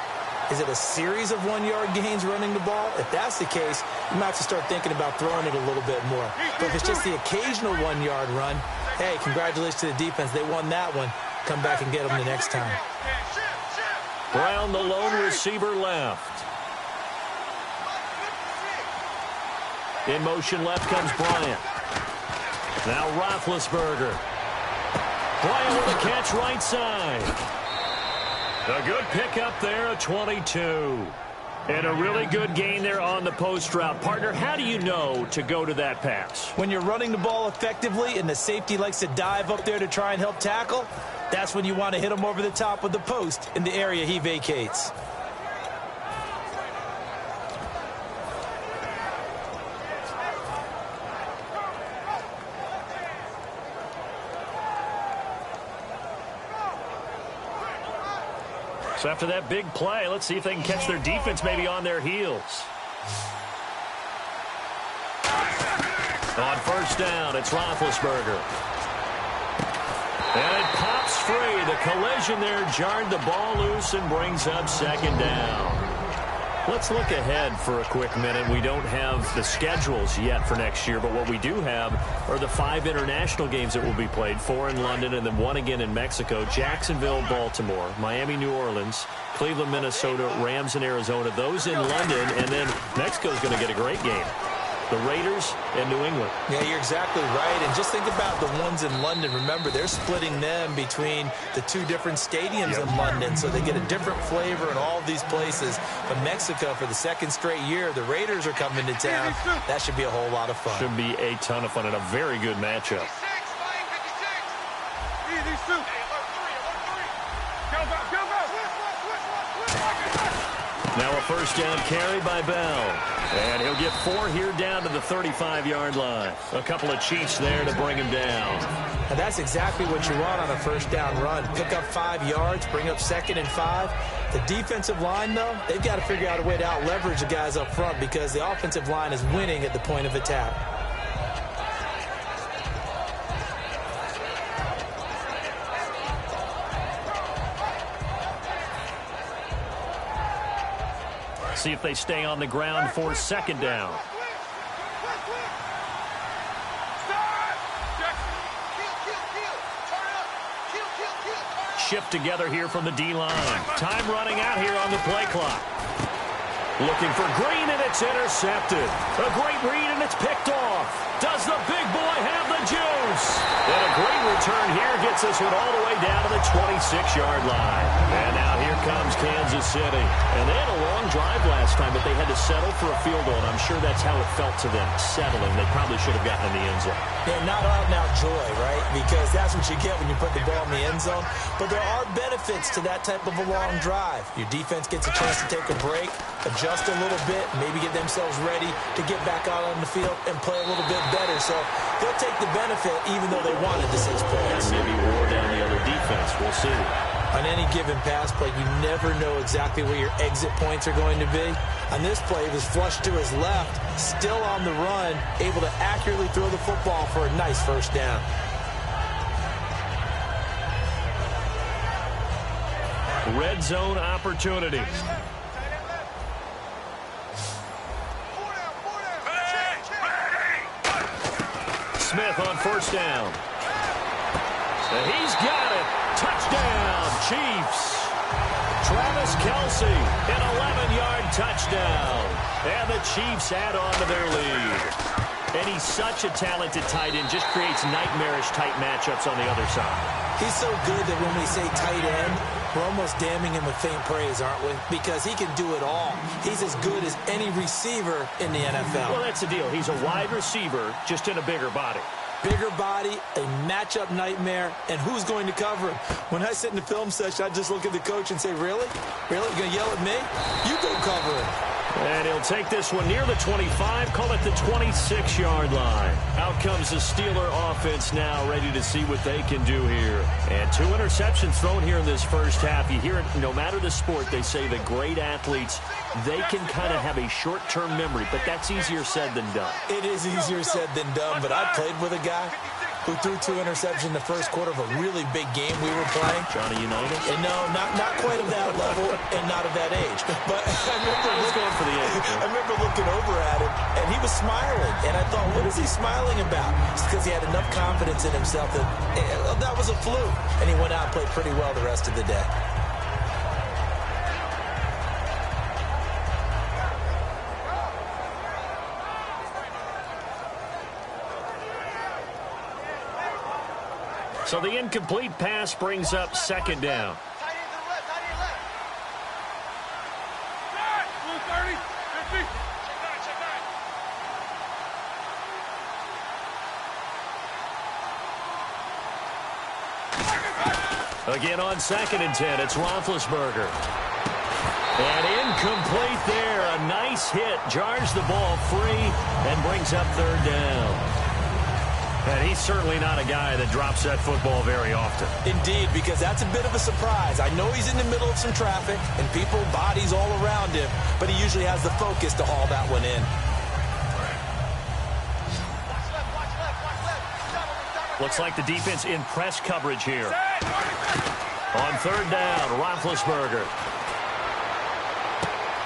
Is it a series of 1-yard gains running the ball? If that's the case, you might have to start thinking about throwing it a little bit more. But if it's just the occasional 1-yard run, hey, congratulations to the defense. They won that one. Come back and get them the next time. Brown, the lone receiver left. In motion left comes Bryant. Now Roethlisberger. Bryant with a catch right side. A good pickup there, a 22. And a really good gain there on the post route. Partner, how do you know to go to that pass? When you're running the ball effectively and the safety likes to dive up there to try and help tackle, that's when you want to hit him over the top with the post in the area he vacates. So after that big play, let's see if they can catch their defense maybe on their heels. On 1st down, it's Roethlisberger. And it pops free. The collision there jarred the ball loose and brings up 2nd down. Let's look ahead for a quick minute. We don't have the schedules yet for next year, but what we do have are the 5 international games that will be played, 4 in London and then 1 again in Mexico. Jacksonville, Baltimore, Miami, New Orleans, Cleveland, Minnesota, Rams in Arizona. Those in London, and then Mexico's going to get a great game. The Raiders and New England. Yeah, you're exactly right. And just think about the ones in London. Remember, they're splitting them between the 2 different stadiums in London, so they get a different flavor in all of these places. But Mexico, for the 2nd straight year, the Raiders are coming to town. That should be a whole lot of fun. Should be a ton of fun and a very good matchup. Now a first down carry by Bell. And he'll get 4 here down to the 35-yard line. A couple of Chiefs there to bring him down. And that's exactly what you want on a first down run. Pick up 5 yards, bring up 2nd and 5. The defensive line, though, they've got to figure out a way to out-leverage the guys up front because the offensive line is winning at the point of attack. See if they stay on the ground for 2nd down. Shift together here from the D-line. Time running out here on the play clock. Looking for Green, and it's intercepted. A great read, and it's picked off. Does the big boy have the juice? And a great return here gets this one all the way down to the 26-yard line. And now here comes Kansas City. And they had a long drive last time, but they had to settle for a field goal, and I'm sure that's how it felt to them, settling. They probably should have gotten in the end zone. Yeah, not out-and-out joy, right? Because that's what you get when you put the ball in the end zone. But there are benefits to that type of a long drive. Your defense gets a chance to take a break, adjust a little bit, maybe get themselves ready to get back out on the field and play a little bit better. So they'll take the benefit even though they wanted the 6 points. And maybe wore down the other defense. We'll see. On any given pass play, you never know exactly where your exit points are going to be. On this play, he was flushed to his left, still on the run, able to accurately throw the football for a nice first down. Red zone opportunity. Smith on first down. And he's got it. Touchdown, Chiefs. Travis Kelce, an 11-yard touchdown. And the Chiefs add on to their lead. And he's such a talented tight end, just creates nightmarish-type matchups on the other side. He's so good that when we say tight end, we're almost damning him with faint praise, aren't we? Because he can do it all. He's as good as any receiver in the NFL. Well, that's the deal. He's a wide receiver, just in a bigger body. Bigger body, a matchup nightmare, and who's going to cover him? When I sit in the film session, I just look at the coach and say, really? Really? You're going to yell at me? You go cover him. And he'll take this one near the 25, call it the 26-yard line. Out comes the Steeler offense now, ready to see what they can do here. And 2 interceptions thrown here in this first half. You hear it, no matter the sport, they say the great athletes, they can kind of have a short-term memory, but that's easier said than done. It is easier said than done, but I played with a guy who threw 2 interceptions in the first quarter of a really big game we were playing. Johnny Unitas? And no, not quite of that level and not of that age. But I remember looking over at him, and he was smiling. And I thought, what is he smiling about? It's because he had enough confidence in himself that that was a fluke. And he went out and played pretty well the rest of the day. So the incomplete pass brings up 2nd down. Again on 2nd and 10, it's Roethlisberger. And incomplete there. A nice hit. Jars the ball free and brings up 3rd down. And he's certainly not a guy that drops that football very often. Indeed, because that's a bit of a surprise. I know he's in the middle of some traffic and people, bodies all around him, but he usually has the focus to haul that one in. Looks like the defense in press coverage here. On 3rd down, Roethlisberger.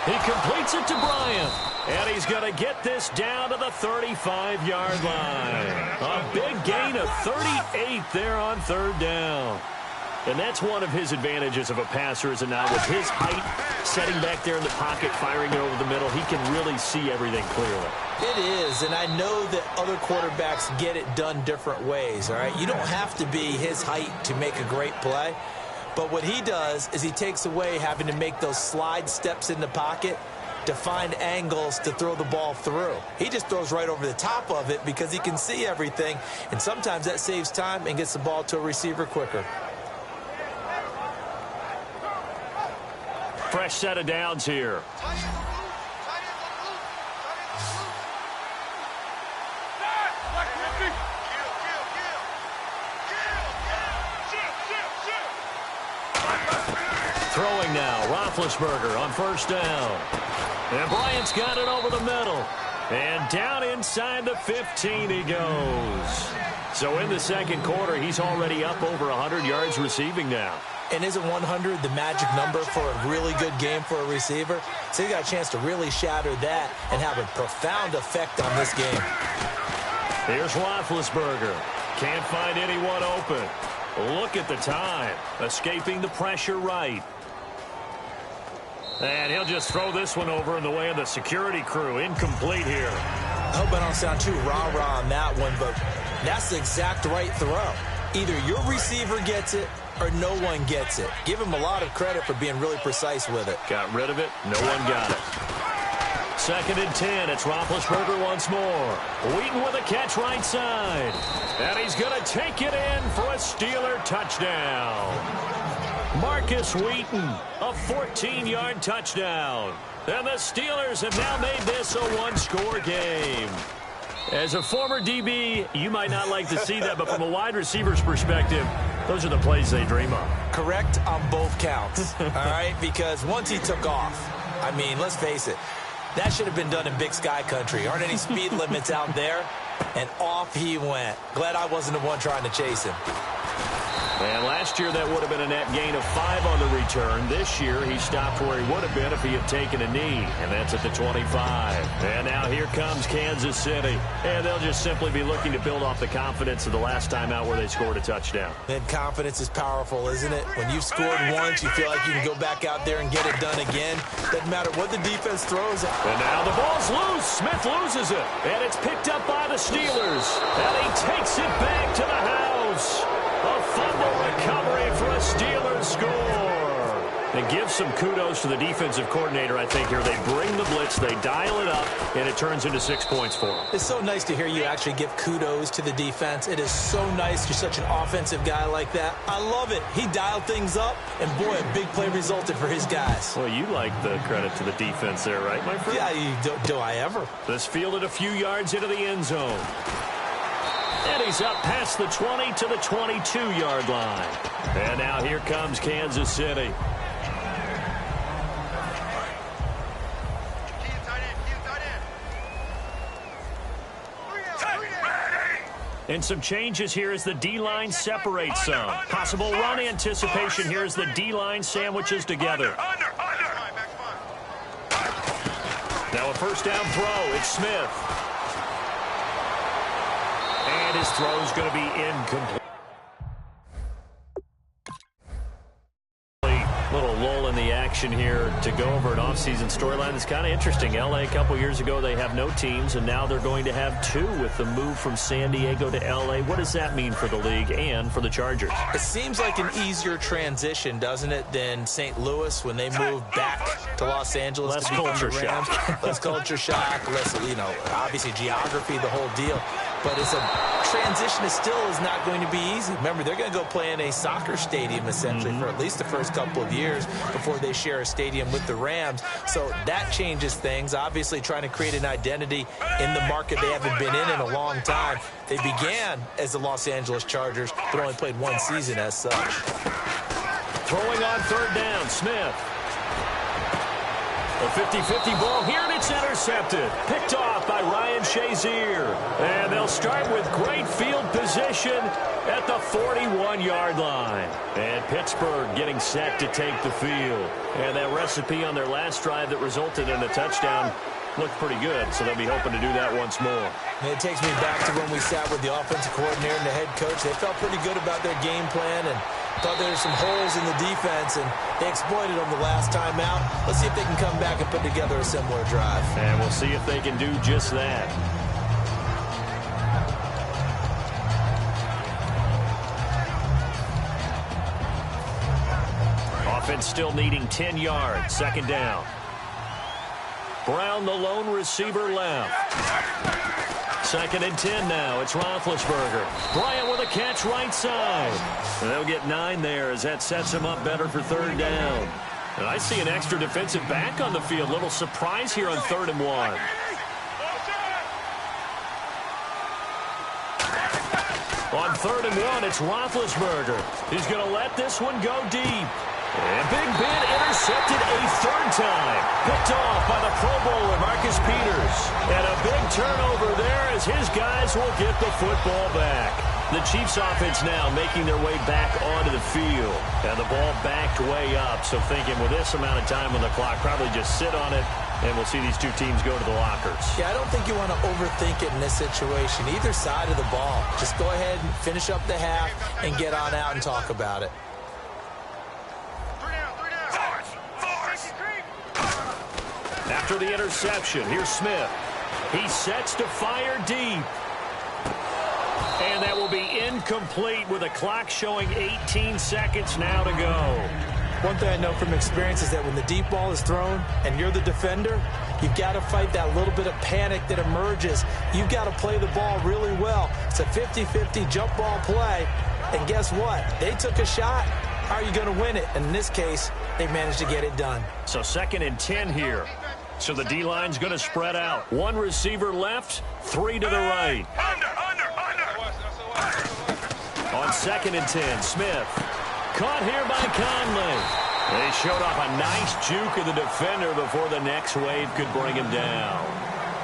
He completes it to Bryant. And he's going to get this down to the 35-yard line. A big gain of 38 there on third down. And that's one of his advantages of a passer, is it not? With his height, setting back there in the pocket, firing it over the middle, he can really see everything clearly. It is, and I know that other quarterbacks get it done different ways, all right? You don't have to be his height to make a great play. But what he does is he takes away having to make those slide steps in the pocket to find angles to throw the ball through. He just throws right over the top of it because he can see everything, and sometimes that saves time and gets the ball to a receiver quicker. Fresh set of downs here. Throwing now, Roethlisberger on first down. And Bryant's got it over the middle. And down inside the 15 he goes. So in the second quarter, he's already up over 100 yards receiving now. And isn't 100 the magic number for a really good game for a receiver? So he got a chance to really shatter that and have a profound effect on this game. Here's Roethlisberger. Can't find anyone open. Look at the time. Escaping the pressure right. And he'll just throw this one over in the way of the security crew. Incomplete here. I hope I don't sound too rah-rah on that one, but that's the exact right throw. Either your receiver gets it or no one gets it. Give him a lot of credit for being really precise with it. Got rid of it. No one got it. 2nd and 10. It's Roethlisberger once more. Wheaton with a catch right side. And he's going to take it in for a Steeler touchdown. Marcus Wheaton, a 14-yard touchdown. And the Steelers have now made this a one-score game. As a former DB, you might not like to see that, but from a wide receiver's perspective, those are the plays they dream of. Correct on both counts, all right? Because once he took off, I mean, let's face it, that should have been done in Big Sky country. Aren't any speed limits out there? And off he went. Glad I wasn't the one trying to chase him. And last year, that would have been a net gain of 5 on the return. This year, he stopped where he would have been if he had taken a knee, and that's at the 25. And now here comes Kansas City. And they'll just simply be looking to build off the confidence of the last time out where they scored a touchdown. And confidence is powerful, isn't it? When you've scored once, you feel like you can go back out there and get it done again. Doesn't matter what the defense throws. And now the ball's loose. Smith loses it. And it's picked up by the Steelers. And he takes it back to the house. A fumble recovery for a Steelers score. And give some kudos to the defensive coordinator, I think, here. They bring the blitz, they dial it up, and it turns into 6 points for them. It's so nice to hear you actually give kudos to the defense. It is so nice. You're such an offensive guy like that. I love it. He dialed things up, and boy, a big play resulted for his guys. Well, you like the credit to the defense there, right, my friend? Yeah, do I ever? This fielded a few yards into the end zone. And he's up past the 20 to the 22-yard line. And now here comes Kansas City. And some changes here as the D-line separates some. Possible run anticipation here as the D-line sandwiches together. Now a first down throw. It's Smith. And his throw is going to be incomplete. Little lull in the action here to go over an offseason storyline that's kind of interesting. L.A. a couple years ago, they have no teams, and now they're going to have 2 with the move from San Diego to L.A. What does that mean for the league and for the Chargers? It seems like an easier transition, doesn't it, than St. Louis when they moved back to Los Angeles. Less culture shock. Less culture shock, less, obviously geography, the whole deal. But it's a transition that still is not going to be easy. Remember, they're going to go play in a soccer stadium, essentially, for at least the first couple of years before they share a stadium with the Rams. So that changes things. Obviously, trying to create an identity in the market they haven't been in a long time. They began as the Los Angeles Chargers, but only played 1 season as such. Throwing on third down, Smith. A 50-50 ball here, and it's intercepted. Picked off by Ryan Shazier. And they'll start with great field position at the 41-yard line. And Pittsburgh getting set to take the field. And that recipe on their last drive that resulted in a touchdown looked pretty good, so they'll be hoping to do that once more. And it takes me back to when we sat with the offensive coordinator and the head coach. They felt pretty good about their game plan and thought there were some holes in the defense, and they exploited them the last time out. Let's see if they can come back and put together a similar drive. And we'll see if they can do just that. Offense still needing 10 yards. Second down. Brown, the lone receiver, left. Second and 10 now. It's Roethlisberger. Bryant with a catch right side. And they'll get 9 there as that sets him up better for third down. And I see an extra defensive back on the field. Little surprise here on 3rd and 1. On 3rd and 1, it's Roethlisberger. He's going to let this one go deep. And Big Ben intercepted a 3rd time. Picked off by the Pro Bowler, Marcus Peters. And a big turnover there as his guys will get the football back. The Chiefs offense now making their way back onto the field. And the ball backed way up. So thinking with this amount of time on the clock, probably just sit on it. And we'll see these two teams go to the lockers. Yeah, I don't think you want to overthink it in this situation. Either side of the ball. Just go ahead and finish up the half and get on out and talk about it. After the interception, here's Smith. He sets to fire deep. And that will be incomplete with a clock showing 18 seconds now to go. One thing I know from experience is that when the deep ball is thrown and you're the defender, you've got to fight that little bit of panic that emerges. You've got to play the ball really well. It's a 50-50 jump ball play. And guess what? They took a shot. How are you going to win it? And in this case, they managed to get it done. So 2nd and 10 here. So the D-line's going to spread out. 1 receiver left, 3 to the right. On 2nd and 10, Smith. Caught here by Conley. They showed off a nice juke of the defender before the next wave could bring him down.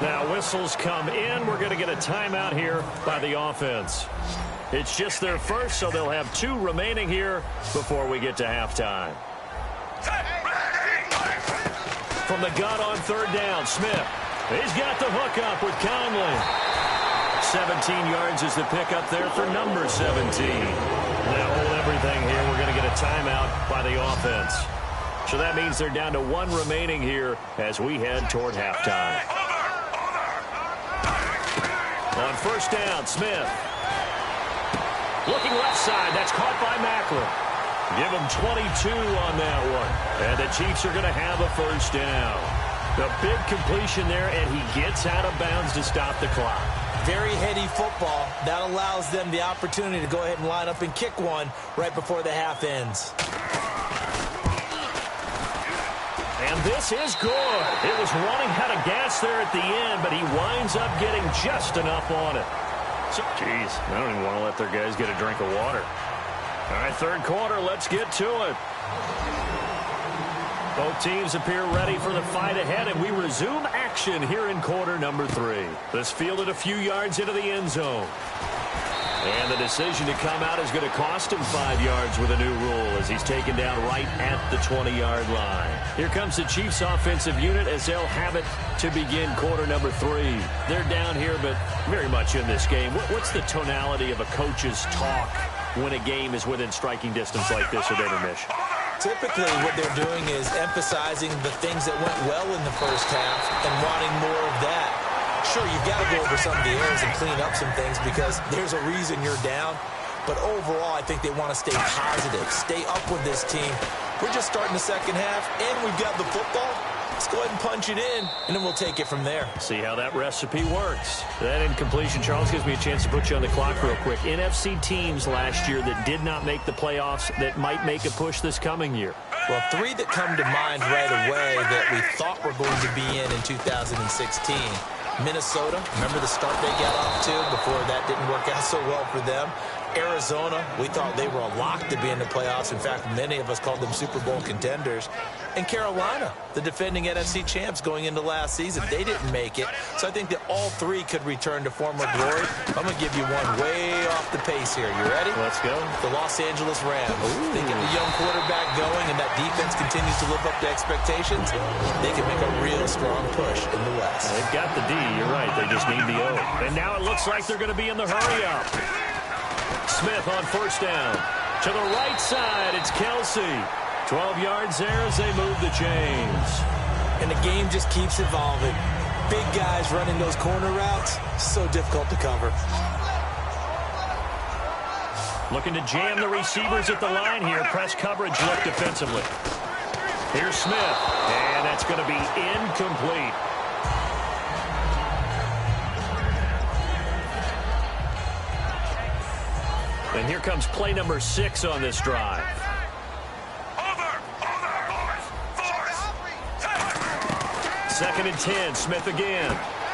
Now whistles come in. We're going to get a timeout here by the offense. It's just their first, so they'll have 2 remaining here before we get to halftime. From the gun on 3rd down, Smith. He's got the hook up with Conley. 17 yards is the pickup there for number 17. Now hold everything here. We're going to get a timeout by the offense. So that means they're down to 1 remaining here as we head toward halftime. On 1st down, Smith. Looking left side. That's caught by Macklin. Give him 22 on that one. And the Chiefs are going to have a 1st down. The big completion there, and he gets out of bounds to stop the clock. Very heady football. That allows them the opportunity to go ahead and line up and kick one right before the half ends. And this is good. It was running out of gas there at the end, but he winds up getting just enough on it. So, geez, I don't even want to let their guys get a drink of water. All right, 3rd quarter, let's get to it. Both teams appear ready for the fight ahead, and we resume action here in quarter number 3. This fielded a few yards into the end zone. And the decision to come out is going to cost him 5 yards with a new rule as he's taken down right at the 20-yard line. Here comes the Chiefs offensive unit as they'll have it to begin quarter number 3. They're down here, but very much in this game. What's the tonality of a coach's talk when a game is within striking distance like this at intermission? Typically, what they're doing is emphasizing the things that went well in the first half and wanting more of that. Sure, you've got to go over some of the errors and clean up some things because there's a reason you're down. But overall, I think they want to stay positive, stay up with this team. We're just starting the second half, and we've got the football. Let's go ahead and punch it in, and then we'll take it from there. See how that recipe works. That incompletion, Charles, gives me a chance to put you on the clock real quick. NFC teams last year that did not make the playoffs that might make a push this coming year. Well, 3 that come to mind right away that we thought were going to be in 2016. Minnesota, remember the start they got off to before that didn't work out so well for them. Arizona, we thought they were a lock to be in the playoffs. In fact, many of us called them Super Bowl contenders. And Carolina, the defending NFC champs going into last season, they didn't make it. So I think that all three could return to former glory. I'm going to give you one way off the pace here. You ready? Let's go. The Los Angeles Rams. They get the young quarterback going, and that defense continues to live up to expectations. They can make a real strong push in the West. They've got the D. You're right. They just need the O. And now it looks like they're going to be in the hurry-up. Smith on first down. To the right side, it's Kelsey. 12 yards there as they move the chains. And the game just keeps evolving. Big guys running those corner routes, so difficult to cover. Looking to jam the receivers at the line here. Press coverage look defensively. Here's Smith, and that's going to be incomplete. And here comes play number 6 on this drive. Second and 10, Smith again.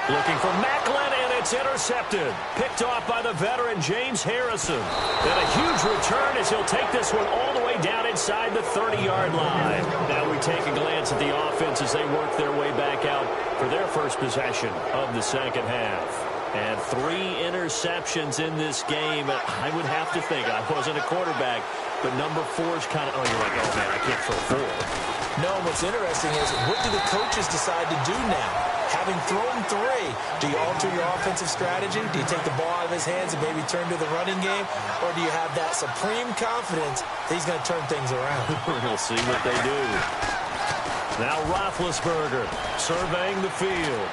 Looking for Macklin, and it's intercepted. Picked off by the veteran James Harrison. And a huge return as he'll take this one all the way down inside the 30-yard line. Now we take a glance at the offense as they work their way back out for their first possession of the second half. And 3 interceptions in this game. I would have to think, I wasn't a quarterback, but number 4 is kind of, oh, you're like, oh, man, I can't throw 4. No, what's interesting is, what do the coaches decide to do now? Having thrown 3, do you alter your offensive strategy? Do you take the ball out of his hands and maybe turn to the running game? Or do you have that supreme confidence that he's going to turn things around? We'll see what they do. Now Roethlisberger surveying the field.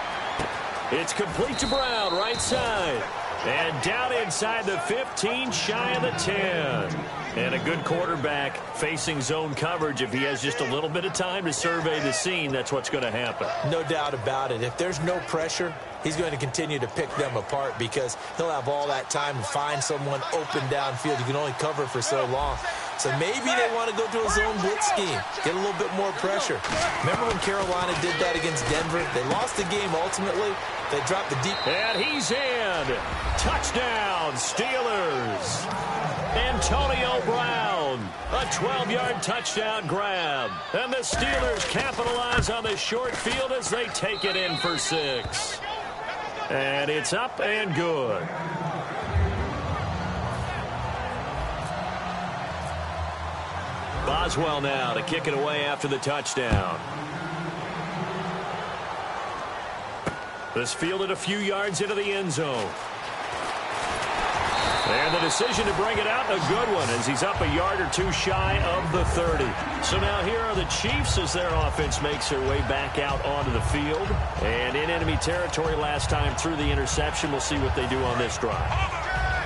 It's complete to Brown, right side. And down inside the 15, shy of the 10. And a good quarterback facing zone coverage. If he has just a little bit of time to survey the scene, that's what's going to happen. No doubt about it. If there's no pressure, he's going to continue to pick them apart because he'll have all that time to find someone open downfield. You can only cover for so long. So maybe they want to go to a zone blitz scheme, get a little bit more pressure. Remember when Carolina did that against Denver? They lost the game ultimately. They dropped the deep. And he's in. Touchdown, Steelers. Antonio Brown, a 12-yard touchdown grab. And the Steelers capitalize on the short field as they take it in for 6. And it's up and good. Boswell now to kick it away after the touchdown. This fielded a few yards into the end zone. And the decision to bring it out, a good one, as he's up a yard or 2 shy of the 30. So now here are the Chiefs as their offense makes their way back out onto the field. And in enemy territory last time through the interception. We'll see what they do on this drive.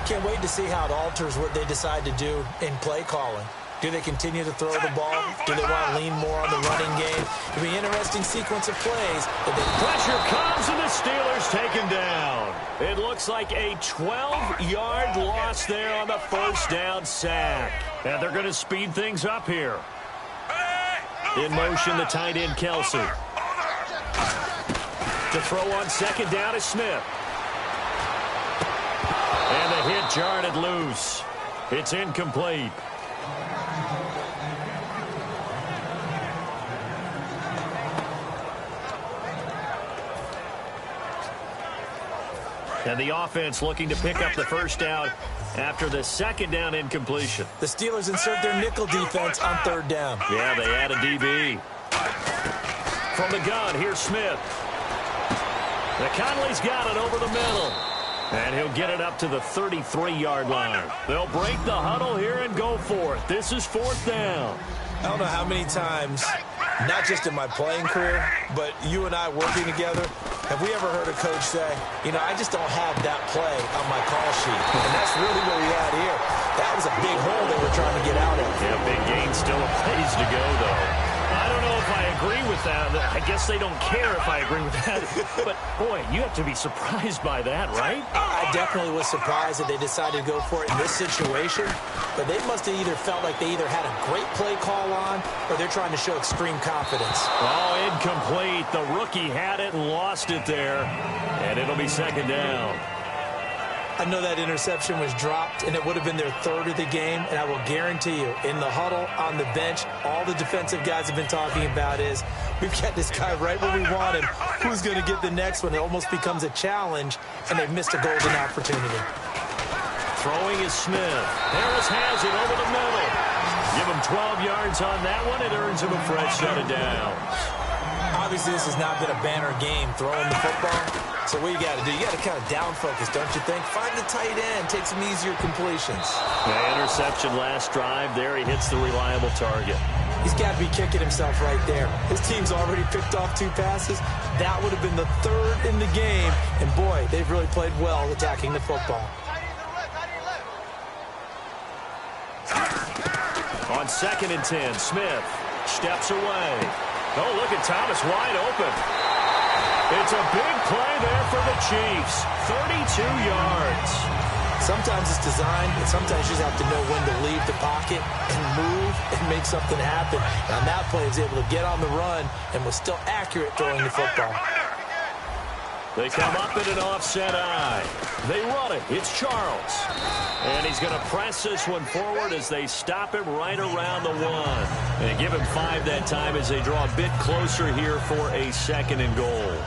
Can't wait to see how it alters what they decide to do in play calling. Do they continue to throw the ball? Do they want to lean more on the running game? It'll be an interesting sequence of plays. Pressure comes, and the Steelers take him down. It looks like a 12-yard loss there on the first down sack. And they're going to speed things up here. In motion, the tight end, Kelsey. To throw on second down is Smith. And the hit jarred it loose. It's incomplete. And the offense looking to pick up the first down after the second down incompletion. The Steelers insert their nickel defense on third down. Yeah, they add a DB. From the gun, here's Smith. Now Conley's got it over the middle. And he'll get it up to the 33-yard line. They'll break the huddle here and go for it. This is 4th down. I don't know how many times, not just in my playing career, but you and I working together, have we ever heard a coach say, you know, I just don't have that play on my call sheet. And that's really what we had here. That was a big hole they were trying to get out of. Yeah, big gain, still a ways to go, though. I don't know if I agree with that. I guess they don't care if I agree with that. But, boy, you have to be surprised by that, right? I definitely was surprised that they decided to go for it in this situation. But they must have either felt like they either had a great play call on or they're trying to show extreme confidence. Oh, incomplete. The rookie had it and lost it there. And it'll be second down. I know that interception was dropped, and it would have been their third of the game, and I will guarantee you, in the huddle, on the bench, all the defensive guys have been talking about is, we've got this guy right where we want him. Who's going to get the next one? It almost becomes a challenge, and they've missed a golden opportunity. Throwing is Smith. Harris has it over the middle. Give him 12 yards on that one. It earns him a fresh set of downs. Obviously, this has not been a banner game throwing the football. So what you got to do, you got to kind of down focus, don't you think? Find the tight end, take some easier completions. The interception last drive there. He hits the reliable target. He's got to be kicking himself right there. His team's already picked off 2 passes. That would have been the 3rd in the game. And, boy, they've really played well attacking the football. On 2nd and 10, Smith steps away. Oh, look at Thomas wide open. It's a big play there for the Chiefs. 32 yards. Sometimes it's designed, and sometimes you just have to know when to leave the pocket and move and make something happen. And on that play, he was able to get on the run and was still accurate throwing the football. They come up in an offset eye. They run it. It's Charles. And he's going to press this one forward as they stop him right around the 1. And give him 5 that time as they draw a bit closer here for a 2nd and goal.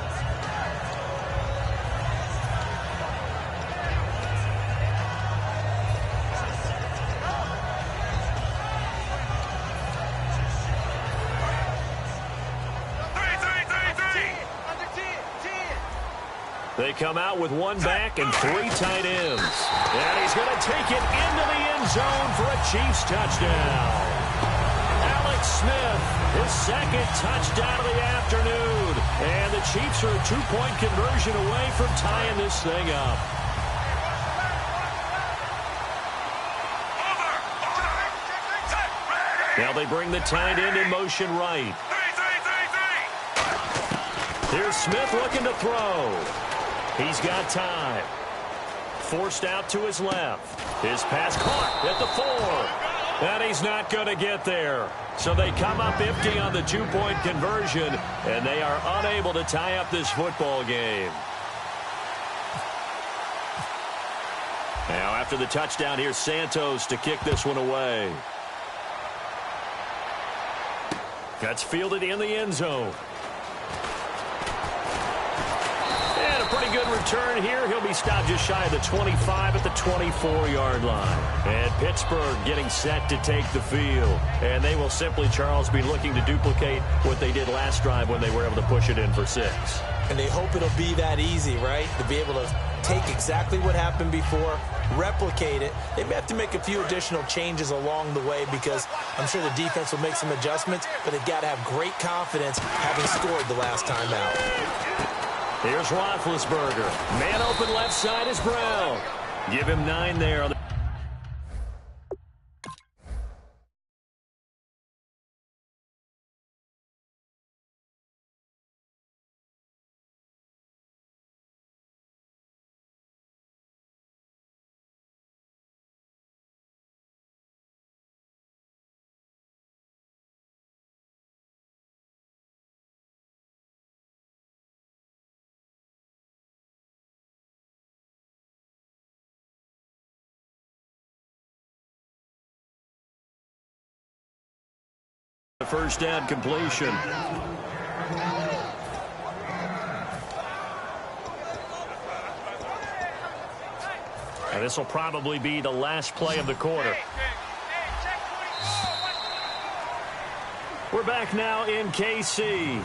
They come out with 1 back and 3 tight ends. And he's going to take it into the end zone for a Chiefs touchdown. Alex Smith, his 2nd touchdown of the afternoon. And the Chiefs are a 2-point conversion away from tying this thing up. Now they bring the tight end in motion right. Here's Smith looking to throw. He's got time. Forced out to his left. His pass caught at the 4. And he's not going to get there. So they come up empty on the 2-point conversion, and they are unable to tie up this football game. Now after the touchdown, here's Santos to kick this one away. That's fielded in the end zone. Pretty good return here. He'll be stopped just shy of the 25 at the 24-yard line. And Pittsburgh getting set to take the field. And they will simply, Charles, be looking to duplicate what they did last drive when they were able to push it in for 6. And they hope it'll be that easy, right? To be able to take exactly what happened before, replicate it. They may have to make a few additional changes along the way because I'm sure the defense will make some adjustments, but they've got to have great confidence having scored the last time out. Here's Roethlisberger. Man open left side is Brown. Give him 9 there. On the first down completion. And this will probably be the last play of the quarter. We're back now in KC.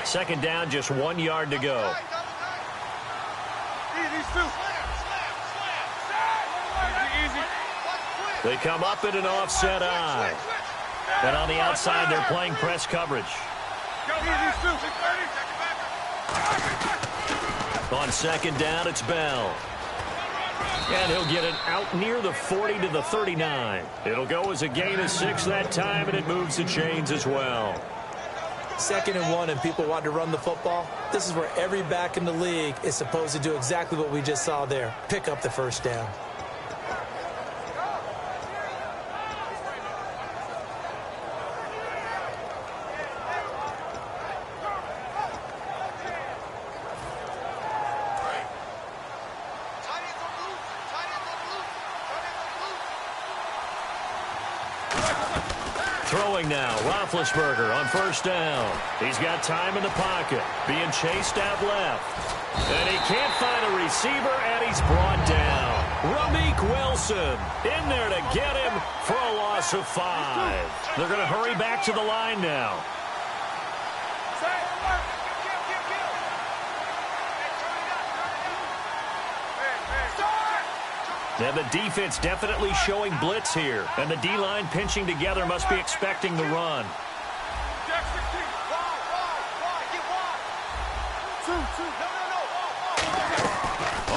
Second down, just 1 yard to go. They come up in an offset eye. And on the outside, they're playing press coverage. On second down, it's Bell. And he'll get it out near the 40 to the 39. It'll go as a gain of 6 that time, and it moves the chains as well. 2nd and 1, and people want to run the football. This is where every back in the league is supposed to do exactly what we just saw there. Pick up the first down. Throwing now, Roethlisberger on first down. He's got time in the pocket, being chased out left. And he can't find a receiver, and he's brought down. Ramik Wilson in there to get him for a loss of 5. They're going to hurry back to the line now. And the defense definitely showing blitz here. And the D-line pinching together must be expecting the run.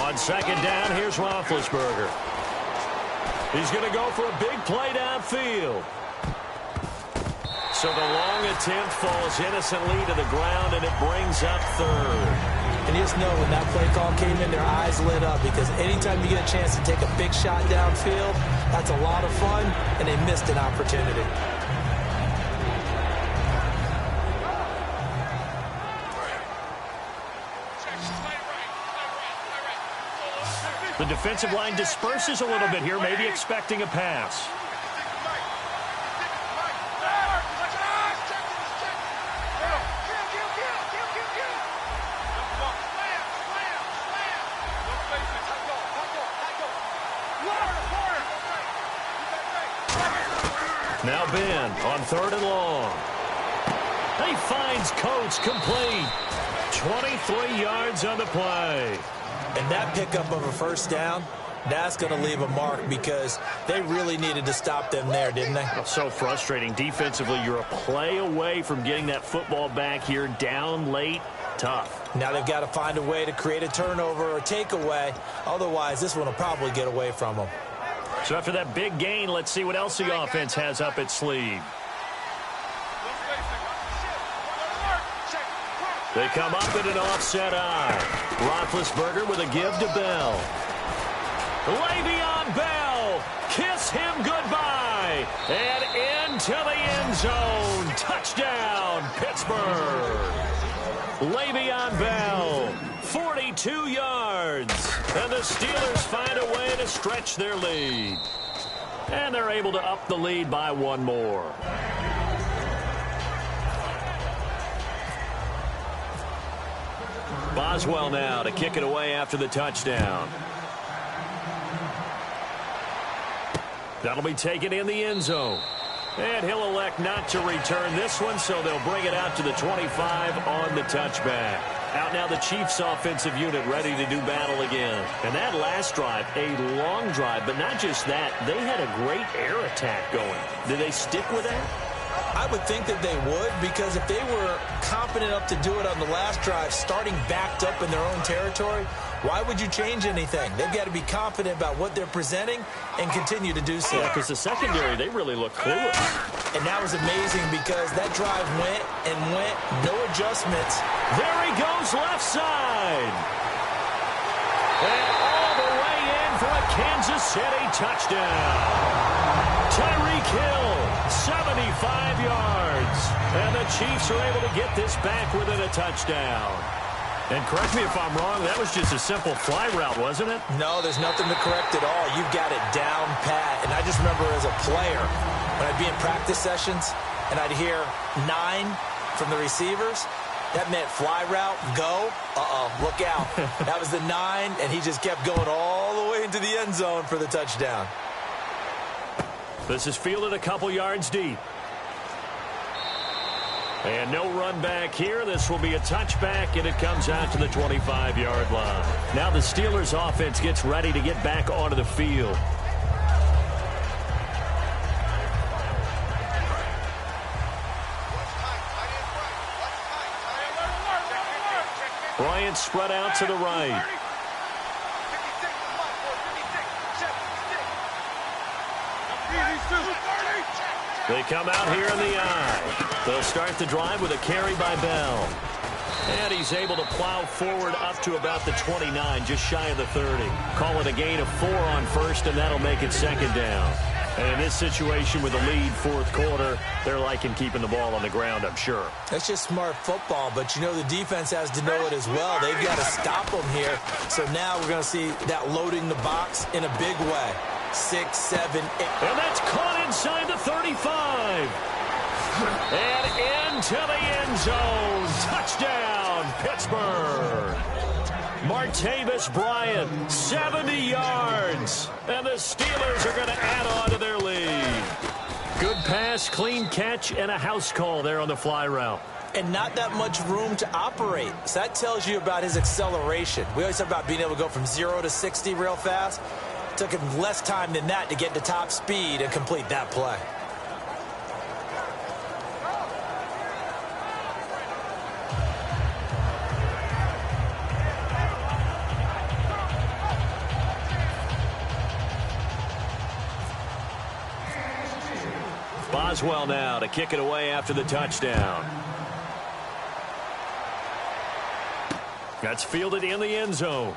On second down, here's Roethlisberger. He's going to go for a big play downfield. So the long attempt falls innocently to the ground, and it brings up third. And you just know when that play call came in, their eyes lit up, because anytime you get a chance to take a big shot downfield, that's a lot of fun, and they missed an opportunity. The defensive line disperses a little bit here, maybe expecting a pass. Now Ben on third and long. He finds Coates complete. 23 yards on the play. And that pickup of a first down, that's going to leave a mark, because they really needed to stop them there, didn't they? So frustrating. Defensively, you're a play away from getting that football back here, down late. Tough. Now they've got to find a way to create a turnover or takeaway. Otherwise, this one will probably get away from them. So after that big gain, let's see what else the offense has up its sleeve. They come up in an offset eye. Roethlisberger with a give to Bell. Le'Veon Bell, kiss him goodbye. And into the end zone. Touchdown, Pittsburgh. Le'Veon Bell, 42 yards. And the Steelers find a way to stretch their lead. And they're able to up the lead by one more. Boswell now to kick it away after the touchdown. That'll be taken in the end zone. And he'll elect not to return this one, so they'll bring it out to the 25 on the touchback. Out now the Chiefs offensive unit ready to do battle again. And that last drive, a long drive, but not just that, they had a great air attack going. Did they stick with that? I would think that they would, because if they were confident enough to do it on the last drive, starting backed up in their own territory, why would you change anything? They've got to be confident about what they're presenting and continue to do so. Yeah, because the secondary, they really look clueless. And that was amazing, because that drive went and went, no adjustments. There he goes left side. And all the way in for a Kansas City touchdown. Tyreek Hill, 75 yards. And the Chiefs are able to get this back within a touchdown. And correct me if I'm wrong, that was just a simple fly route, wasn't it? No, there's nothing to correct at all. You've got it down pat. And I just remember as a player, when I'd be in practice sessions and I'd hear 9 from the receivers, that meant fly route, go, look out. That was the 9, and he just kept going all the way into the end zone for the touchdown. This is fielded a couple yards deep. And no run back here. This will be a touchback, and it comes out to the 25-yard line. Now the Steelers offense gets ready to get back onto the field. Bryant spread out to the right. They come out here in the eye. They'll start the drive with a carry by Bell. And he's able to plow forward up to about the 29, just shy of the 30. Call it a gain of 4 on first, and that'll make it second down. And in this situation with a lead fourth quarter, they're liking keeping the ball on the ground, I'm sure. That's just smart football, but you know the defense has to know it as well. They've got to stop them here. So now we're going to see that loading the box in a big way. 6, 7, 8. And that's caught inside the 35. And into the end zone. Touchdown, Pittsburgh. Martavis Bryant, 70 yards. And the Steelers are going to add on to their lead. Good pass, clean catch, and a house call there on the fly route. And not that much room to operate. So that tells you about his acceleration. We always talk about being able to go from 0 to 60 real fast. It took him less time than that to get to top speed and complete that play. Boswell now to kick it away after the touchdown. That's fielded in the end zone.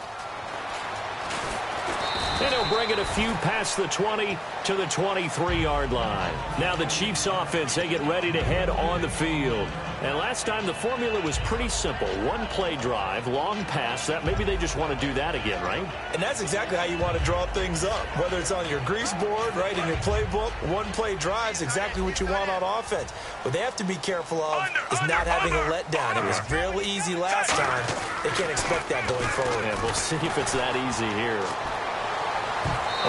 And he'll bring it a few past the 20 to the 23-yard line. Now the Chiefs offense, they get ready to head on the field. And last time the formula was pretty simple. One play drive, long pass. That maybe they just want to do that again, right? And that's exactly how you want to draw things up. Whether it's on your grease board, right, in your playbook, one play drive is exactly what you want on offense. What they have to be careful of is not having a letdown. It was real easy last time. They can't expect that going forward. Yeah, we'll see if it's that easy here.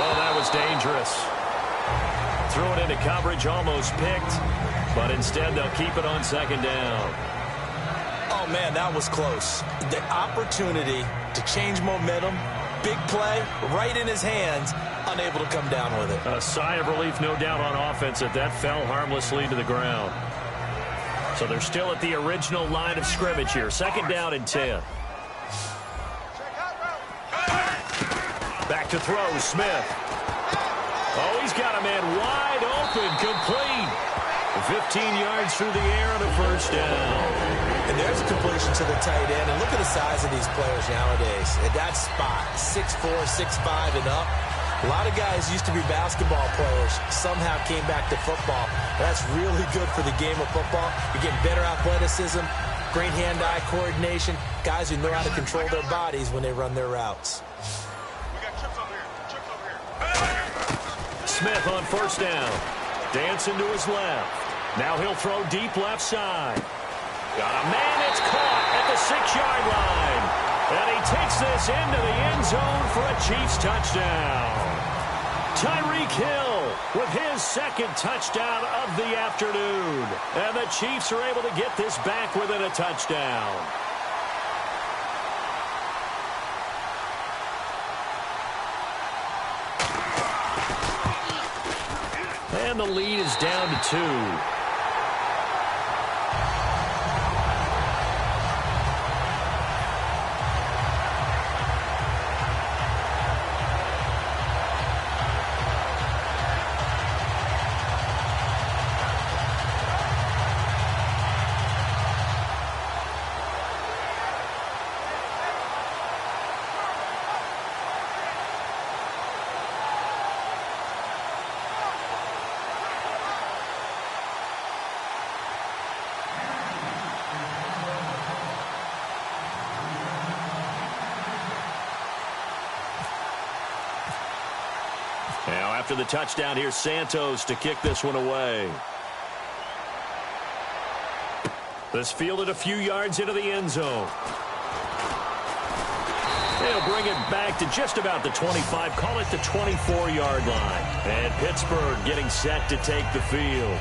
Oh, that was dangerous. Threw it into coverage, almost picked. But instead, they'll keep it on second down. Oh, man, that was close. The opportunity to change momentum, big play, right in his hands, unable to come down with it. A sigh of relief, no doubt, on offense that fell harmlessly to the ground. So they're still at the original line of scrimmage here. Second down and 10. Back to throw, Smith. Oh, he's got a man wide open, complete. 15 yards through the air on a first down. And there's a completion to the tight end. And look at the size of these players nowadays. At that spot, 6'4", 6'5", and up. A lot of guys used to be basketball players, somehow came back to football. That's really good for the game of football. You're getting better athleticism, great hand-eye coordination, guys who know how to control their bodies when they run their routes. Smith on first down. Dancing to his left. Now he'll throw deep left side. Got a man, it's caught at the 6-yard line. And he takes this into the end zone for a Chiefs touchdown. Tyreek Hill with his second touchdown of the afternoon. And the Chiefs are able to get this back within a touchdown. And the lead is down to 2. Now, after the touchdown, here's Santos to kick this one away. This fielded a few yards into the end zone. They'll bring it back to just about the 25, call it the 24-yard line. And Pittsburgh getting set to take the field.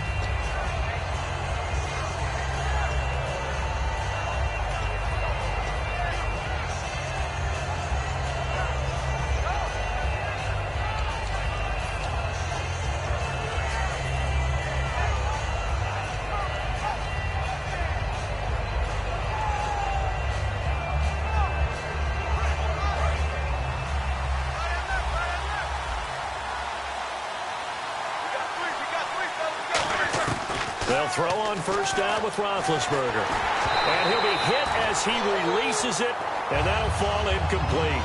They'll throw on first down with Roethlisberger. And he'll be hit as he releases it, and that'll fall incomplete.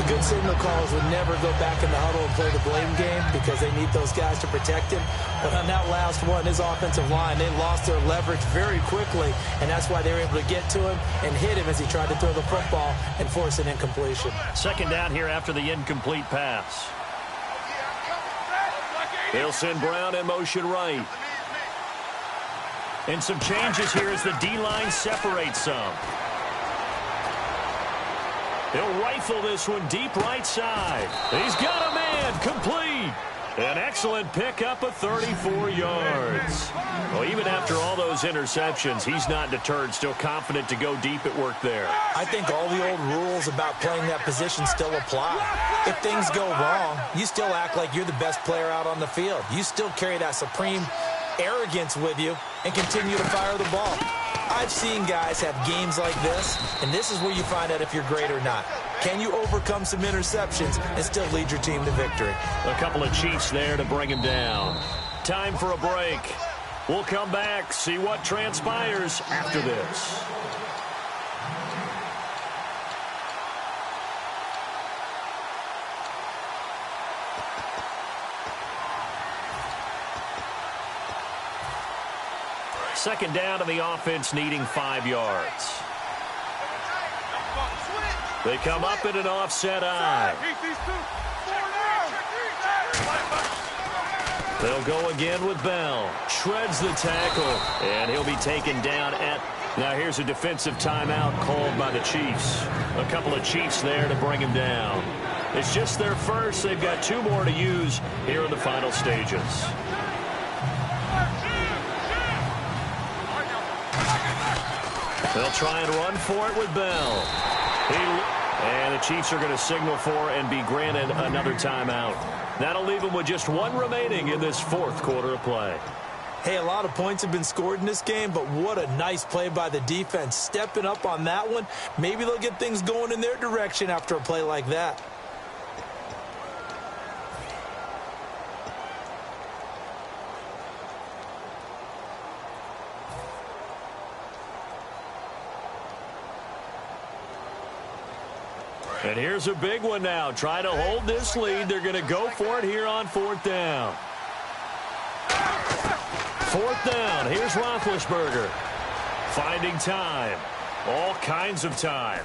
The good signal callers would never go back in the huddle and play the blame game because they need those guys to protect him. But on that last one, his offensive line, they lost their leverage very quickly, and that's why they were able to get to him and hit him as he tried to throw the football and force an incompletion. Second down here after the incomplete pass. They'll send Brown in motion right. And some changes here as the D-line separates some. He'll rifle this one deep right side. He's got a man, complete. An excellent pickup of 34 yards. Well, even after all those interceptions, he's not deterred, still confident to go deep at work there. I think all the old rules about playing that position still apply. If things go wrong, you still act like you're the best player out on the field. You still carry that supreme arrogance with you and continue to fire the ball. I've seen guys have games like this, and this is where you find out if you're great or not. Can you overcome some interceptions and still lead your team to victory? A couple of Chiefs there to bring him down. Time for a break. We'll come back, see what transpires after this. Second down, and the offense needing 5 yards. They come up in an offset eye. They'll go again with Bell. Shreds the tackle, and he'll be taken down at... Now here's a defensive timeout called by the Chiefs. A couple of Chiefs there to bring him down. It's just their first. They've got 2 more to use here in the final stages. They'll try and run for it with Bell. And the Chiefs are going to signal for and be granted another timeout. That'll leave them with just 1 remaining in this 4th quarter of play. Hey, a lot of points have been scored in this game, but what a nice play by the defense. Stepping up on that one, maybe they'll get things going in their direction after a play like that. And here's a big one now. Trying to hold this lead. They're going to go for it here on 4th down. 4th down. Here's Roethlisberger. Finding time. All kinds of time.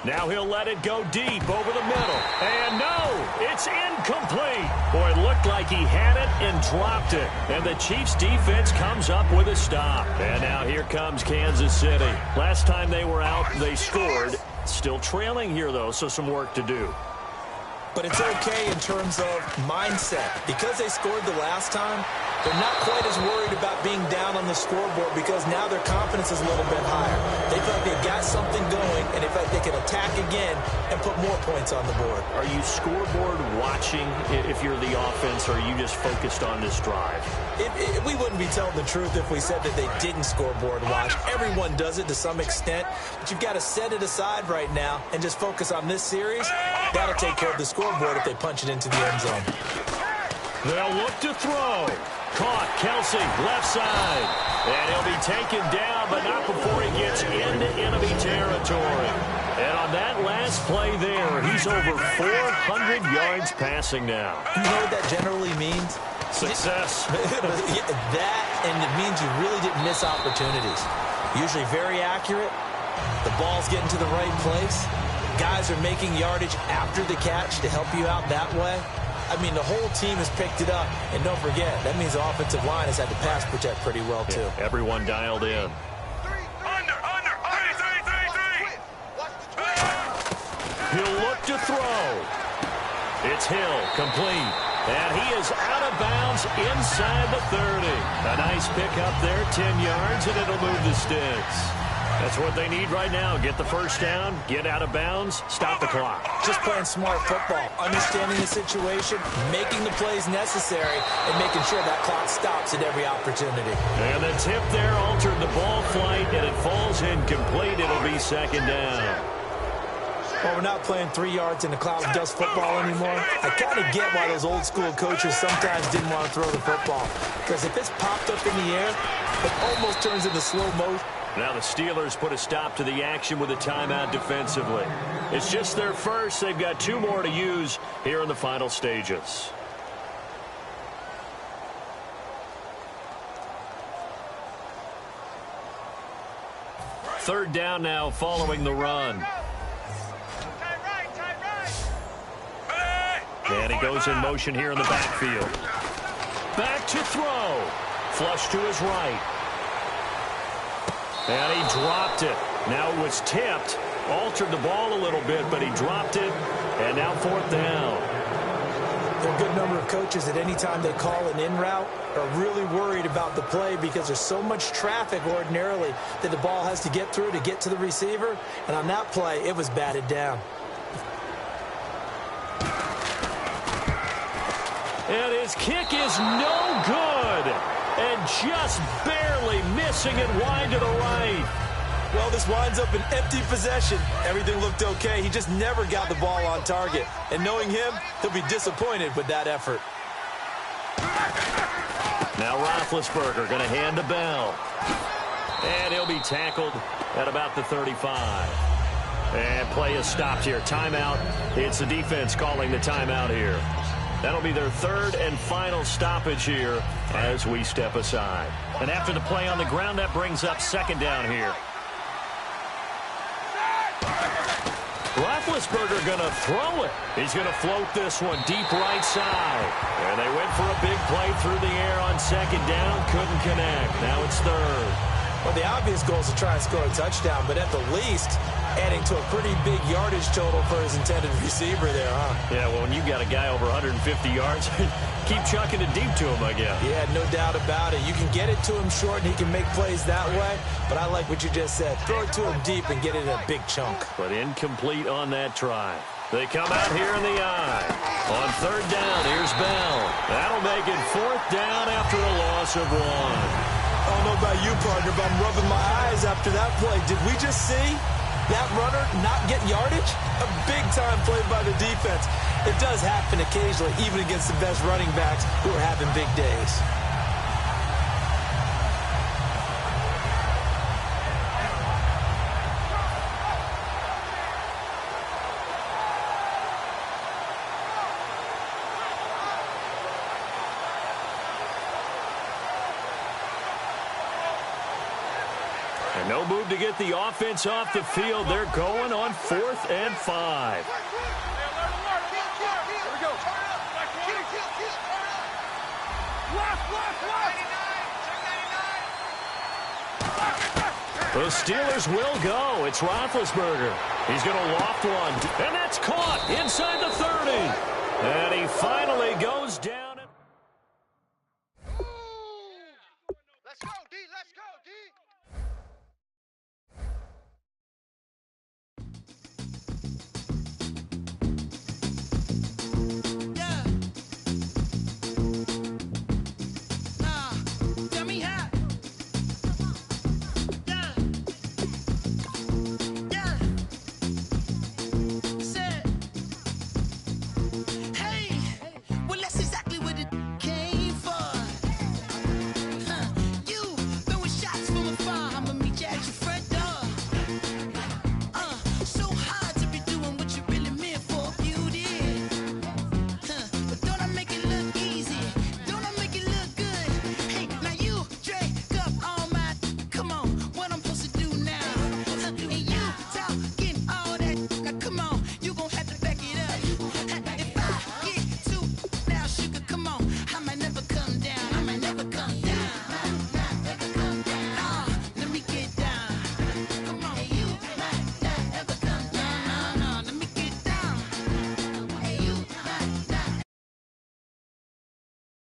Now he'll let it go deep over the middle. And no, it's incomplete. Boy, it looked like he had it and dropped it. And the Chiefs defense comes up with a stop. And now here comes Kansas City. Last time they were out, they scored. Still trailing here, though, so some work to do. But it's okay in terms of mindset. Because they scored the last time, they're not quite as worried about being down on the scoreboard because now their confidence is a little bit higher. They feel like they've got something going, and they feel like they can attack again and put more points on the board. Are you scoreboard watching if you're the offense, or are you just focused on this drive? We wouldn't be telling the truth if we said that they didn't scoreboard watch. Everyone does it to some extent, but you've got to set it aside right now and just focus on this series. That'll take care of the scoreboard if they punch it into the end zone. They'll look to throw. Caught, Kelsey, left side. And he'll be taken down, but not before he gets into enemy territory. And on that last play there, he's over 400 yards passing now. You know what that generally means? Success. That, and it means you really didn't miss opportunities. Usually very accurate. The ball's getting to the right place. Guys are making yardage after the catch to help you out that way. I mean, the whole team has picked it up. And don't forget, that means the offensive line has had to pass protect pretty well, too. Yeah, everyone dialed in. He'll look to throw. It's Hill, complete. And he is out of bounds inside the 30. A nice pickup there, 10 yards, and it'll move the sticks. That's what they need right now. Get the first down, get out of bounds, stop the clock. Just playing smart football, understanding the situation, making the plays necessary, and making sure that clock stops at every opportunity. And the tip there altered the ball flight, and it falls incomplete. It'll be second down. Well, we're not playing 3 yards in a cloud of dust football anymore. I kind of get why those old school coaches sometimes didn't want to throw the football. Because if it's popped up in the air, it almost turns into slow motion. Now the Steelers put a stop to the action with a timeout defensively. It's just their first. They've got 2 more to use here in the final stages. Third down now following the run. And he goes in motion here in the backfield. Back to throw. Flush to his right. And he dropped it. Now it was tipped. Altered the ball a little bit, but he dropped it. And now 4th down. There are a good number of coaches at any time they call an in route are really worried about the play because there's so much traffic ordinarily that the ball has to get through to get to the receiver. And on that play, it was batted down. And his kick is no good. And just barely missing it wide to the right. Well, this winds up an empty possession. Everything looked okay. He just never got the ball on target. And knowing him, he'll be disappointed with that effort. Now Roethlisberger going to hand to Bell. And he'll be tackled at about the 35. And play is stopped here. Timeout. It's the defense calling the timeout here. That'll be their 3rd and final stoppage here as we step aside. And after the play on the ground, that brings up 2nd down here. Roethlisberger going to throw it. He's going to float this one deep right side. And they went for a big play through the air on 2nd down. Couldn't connect. Now it's 3rd. Well, the obvious goal is to try and score a touchdown, but at the least, adding to a pretty big yardage total for his intended receiver there, huh? Yeah, well, when you got a guy over 150 yards, keep chucking it deep to him, I guess. Yeah, no doubt about it. You can get it to him short, and he can make plays that way, but I like what you just said. Throw it to him deep and get it in a big chunk. But incomplete on that try. They come out here in the eye. On 3rd down, here's Bell. That'll make it 4th down after a loss of 1. I don't know about you, partner, but I'm rubbing my eyes after that play. Did we just see that runner not get yardage? A big-time play by the defense. It does happen occasionally, even against the best running backs who are having big days. No move to get the offense off the field. They're going on 4th and 5. The Steelers will go. It's Roethlisberger. He's going to loft one. And that's caught inside the 30. And he finally goes down.